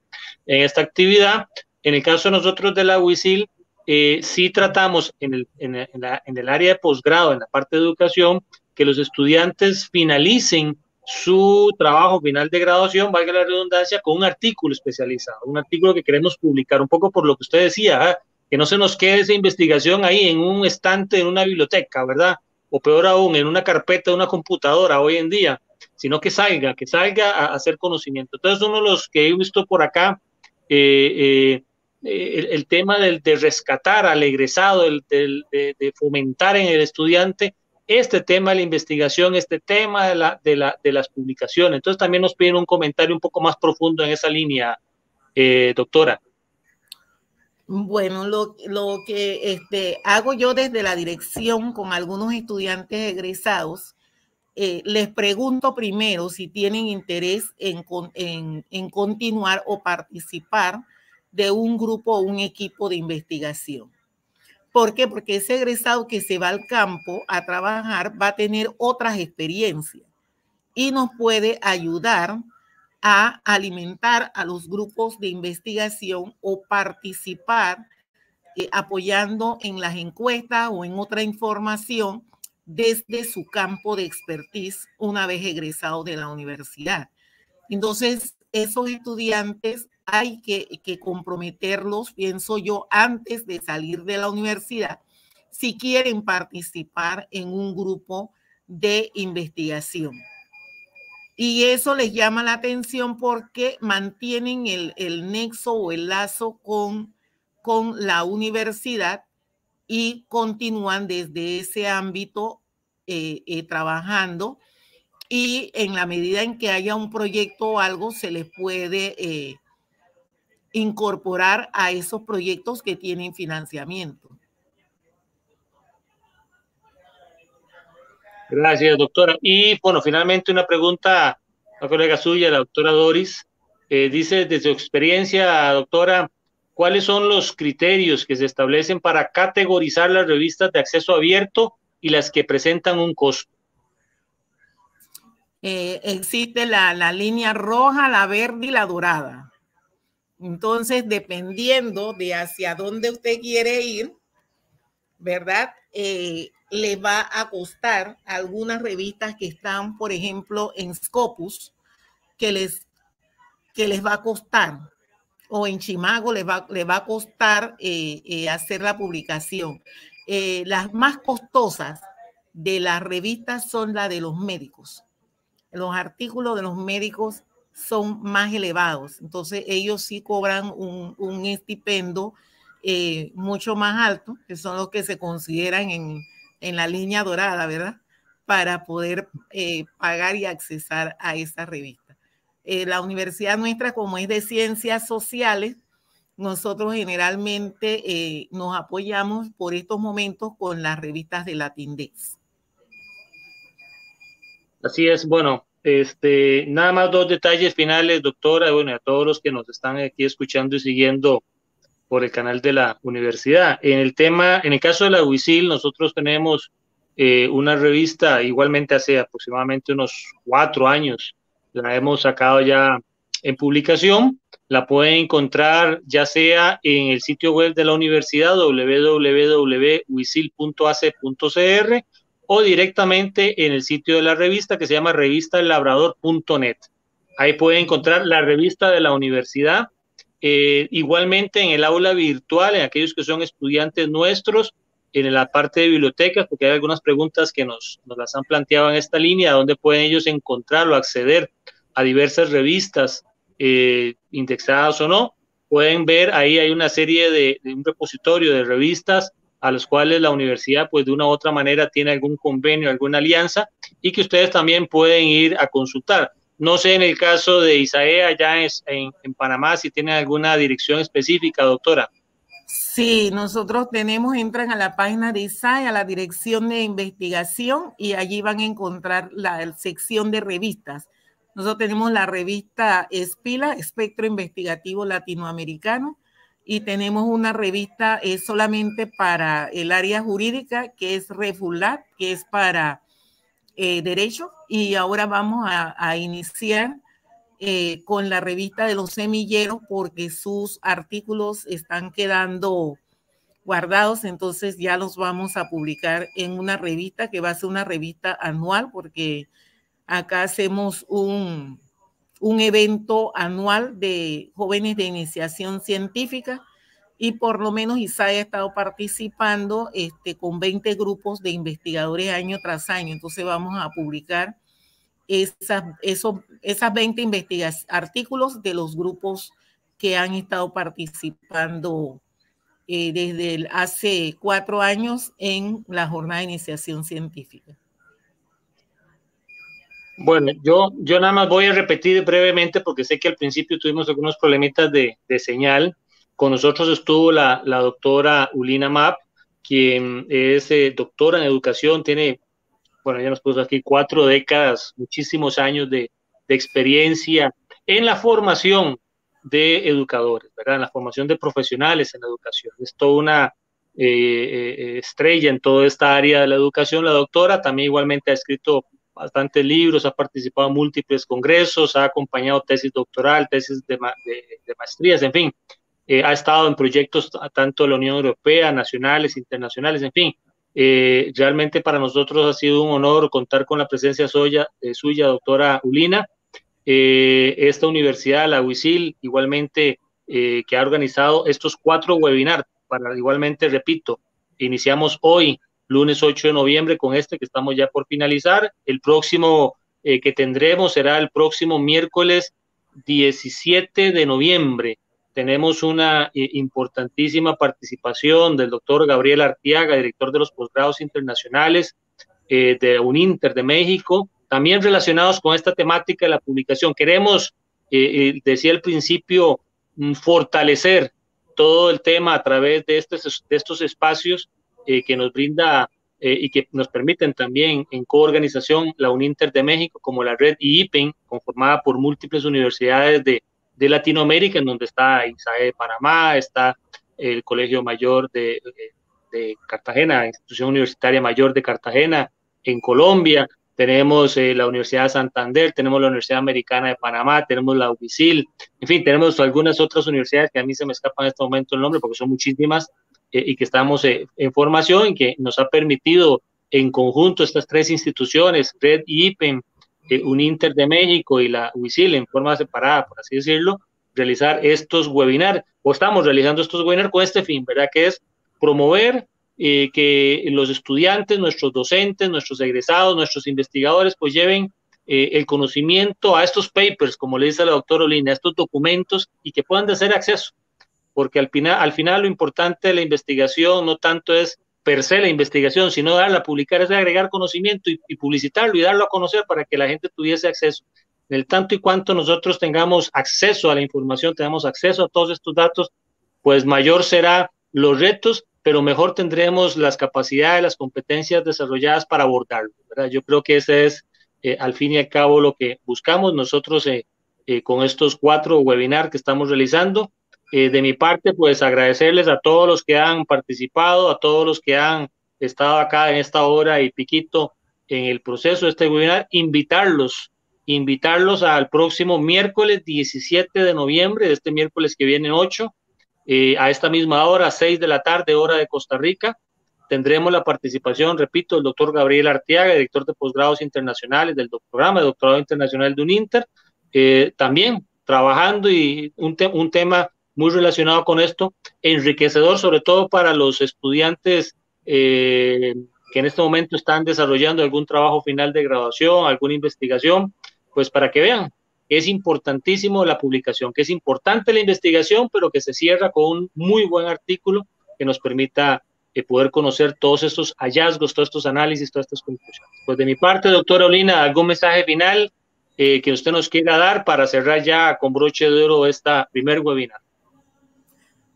en esta actividad. En el caso de nosotros de la UICIL, sí tratamos en el área de posgrado, en la parte de educación, que los estudiantes finalicen su trabajo final de graduación, valga la redundancia, con un artículo especializado, un artículo que queremos publicar, un poco por lo que usted decía, que no se nos quede esa investigación ahí en un estante, en una biblioteca, ¿verdad? O peor aún, en una carpeta de una computadora hoy en día, sino que salga a hacer conocimiento. Entonces, uno de los que he visto por acá, el tema de rescatar al egresado, de fomentar en el estudiante este tema de la investigación, este tema de las publicaciones. Entonces también nos piden un comentario un poco más profundo en esa línea, doctora. Bueno, lo que hago yo desde la dirección con algunos estudiantes egresados, les pregunto primero si tienen interés en continuar o participar de un grupo o un equipo de investigación. ¿Por qué? Porque ese egresado que se va al campo a trabajar va a tener otras experiencias y nos puede ayudar a alimentar a los grupos de investigación o participar apoyando en las encuestas o en otra información desde su campo de expertise una vez egresados de la universidad. Entonces, esos estudiantes hay que comprometerlos, pienso yo, antes de salir de la universidad, si quieren participar en un grupo de investigación. Y eso les llama la atención porque mantienen el nexo o el lazo con la universidad y continúan desde ese ámbito trabajando, y en la medida en que haya un proyecto o algo se les puede incorporar a esos proyectos que tienen financiamiento. Gracias, doctora. Y bueno, finalmente una pregunta, una colega suya, la doctora Doris, dice desde su experiencia, doctora, ¿cuáles son los criterios que se establecen para categorizar las revistas de acceso abierto y las que presentan un costo? Existe la línea roja, la verde y la dorada. Entonces, dependiendo de hacia dónde usted quiere ir, ¿verdad? Le va a costar algunas revistas que están, por ejemplo, en Scopus, que les va a costar, o en Chimago le va a costar hacer la publicación. Las más costosas de las revistas son las de los médicos. Los artículos de los médicos son más elevados, entonces ellos sí cobran un estipendio mucho más alto, que son los que se consideran en la línea dorada, ¿verdad? Para poder pagar y accesar a esa revista. La universidad nuestra, como es de ciencias sociales, nosotros generalmente nos apoyamos por estos momentos con las revistas de Latindex. Así es, bueno, nada más dos detalles finales, doctora, bueno, a todos los que nos están aquí escuchando y siguiendo por el canal de la universidad. En el caso de la UICIL, nosotros tenemos una revista, igualmente hace aproximadamente unos 4 años, la hemos sacado ya en publicación, la pueden encontrar ya sea en el sitio web de la universidad, www.uicil.ac.cr, o directamente en el sitio de la revista que se llama revistalabrador.net. Ahí pueden encontrar la revista de la universidad. Igualmente en el aula virtual, en aquellos que son estudiantes nuestros, en la parte de bibliotecas, porque hay algunas preguntas que nos las han planteado en esta línea, donde pueden ellos encontrar o acceder a diversas revistas indexadas o no. Pueden ver, ahí hay una serie de un repositorio de revistas a los cuales la universidad, pues de una u otra manera, tiene algún convenio, alguna alianza, y que ustedes también pueden ir a consultar. No sé en el caso de ISAE allá en Panamá si tienen alguna dirección específica, doctora. Sí, nosotros entran a la página de ISAE, a la dirección de investigación, y allí van a encontrar la sección de revistas. Nosotros tenemos la revista ESPILA, Espectro Investigativo Latinoamericano, y tenemos una revista solamente para el área jurídica, que es REFULAT, que es para derecho, y ahora vamos a iniciar con la revista de los semilleros porque sus artículos están quedando guardados, entonces ya los vamos a publicar en una revista que va a ser una revista anual, porque acá hacemos un evento anual de jóvenes de iniciación científica, y por lo menos ISAE ha estado participando con 20 grupos de investigadores año tras año. Entonces vamos a publicar esas 20 artículos de los grupos que han estado participando desde hace 4 años en la jornada de iniciación científica. Bueno, yo nada más voy a repetir brevemente porque sé que al principio tuvimos algunos problemitas de señal. Con nosotros estuvo la doctora Ulina Mapp, quien es doctora en educación, tiene, bueno, ya nos puso aquí 4 décadas, muchísimos años de experiencia en la formación de educadores, ¿verdad? En la formación de profesionales en la educación. Es toda una estrella en toda esta área de la educación. La doctora también igualmente ha escrito bastantes libros, ha participado en múltiples congresos, ha acompañado tesis doctoral, tesis de maestrías, en fin. Ha estado en proyectos tanto de la Unión Europea, nacionales, internacionales, en fin. Realmente para nosotros ha sido un honor contar con la presencia suya, doctora Ulina. Esta universidad, la UICIL, igualmente que ha organizado estos 4 webinars, para igualmente, repito, iniciamos hoy, lunes 8 de noviembre, con este que estamos ya por finalizar. El próximo que tendremos será el próximo miércoles 17 de noviembre. Tenemos una importantísima participación del doctor Gabriel Artiaga, director de los posgrados internacionales de UNINTER de México, también relacionados con esta temática de la publicación. Queremos, decía al principio, fortalecer todo el tema a través de estos espacios que nos brinda y que nos permiten también en coorganización la UNINTER de México, como la red IIPEN, conformada por múltiples universidades de Latinoamérica, en donde está INSAE de Panamá, está el Colegio Mayor de Cartagena, Institución Universitaria Mayor de Cartagena, en Colombia, tenemos la Universidad de Santander, tenemos la Universidad Americana de Panamá, tenemos la UBICIL, en fin, tenemos algunas otras universidades que a mí se me escapan en este momento el nombre porque son muchísimas y que estamos en formación y que nos ha permitido en conjunto estas 3 instituciones, Red IIPEN, UNINTER de México y la UBICIL en forma separada, por así decirlo, realizar estos webinars, o estamos realizando estos webinars con este fin, ¿verdad? Que es promover que los estudiantes, nuestros docentes, nuestros egresados, nuestros investigadores, pues lleven el conocimiento a estos papers, como le dice la doctora Olina, a estos documentos y que puedan de hacer acceso, porque al final lo importante de la investigación no tanto es per se la investigación, sino darla a publicar, es agregar conocimiento y publicitarlo y darlo a conocer para que la gente tuviese acceso. En el tanto y cuanto nosotros tengamos acceso a la información, tengamos acceso a todos estos datos, pues mayor será los retos, pero mejor tendremos las capacidades, las competencias desarrolladas para abordarlo, ¿verdad? Yo creo que ese es, al fin y al cabo, lo que buscamos nosotros con estos 4 webinars que estamos realizando. De mi parte, pues agradecerles a todos los que han participado, a todos los que han estado acá en esta hora y piquito en el proceso de este webinar, invitarlos al próximo miércoles 17 de noviembre, de este miércoles que viene 8, a esta misma hora, 6 de la tarde, hora de Costa Rica. Tendremos la participación, repito, del doctor Gabriel Artiaga, director de posgrados internacionales del programa de doctorado internacional de UNINTER, también trabajando y un tema muy relacionado con esto, enriquecedor sobre todo para los estudiantes que en este momento están desarrollando algún trabajo final de graduación, alguna investigación, pues para que vean que es importantísimo la publicación, que es importante la investigación, pero que se cierra con un muy buen artículo que nos permita poder conocer todos estos hallazgos, todos estos análisis, todas estas conclusiones. Pues de mi parte, doctora Olina, ¿algún mensaje final que usted nos quiera dar para cerrar ya con broche de oro esta primer webinar?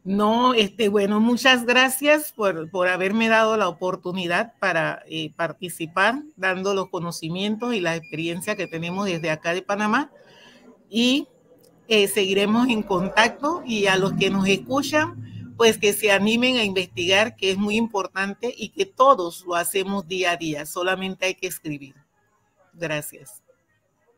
No, bueno, muchas gracias por haberme dado la oportunidad para participar, dando los conocimientos y la experiencia que tenemos desde acá de Panamá. Y seguiremos en contacto, y a los que nos escuchan, pues que se animen a investigar, que es muy importante y que todos lo hacemos día a día, solamente hay que escribir. Gracias.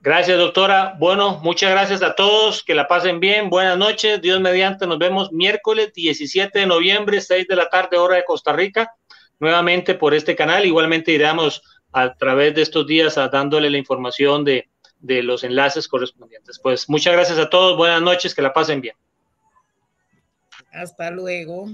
Gracias, doctora. Bueno, muchas gracias a todos, que la pasen bien, buenas noches, Dios mediante, nos vemos miércoles 17 de noviembre, 6 de la tarde, hora de Costa Rica, nuevamente por este canal. Igualmente iremos a través de estos días dándole la información de los enlaces correspondientes. Pues muchas gracias a todos, buenas noches, que la pasen bien. Hasta luego.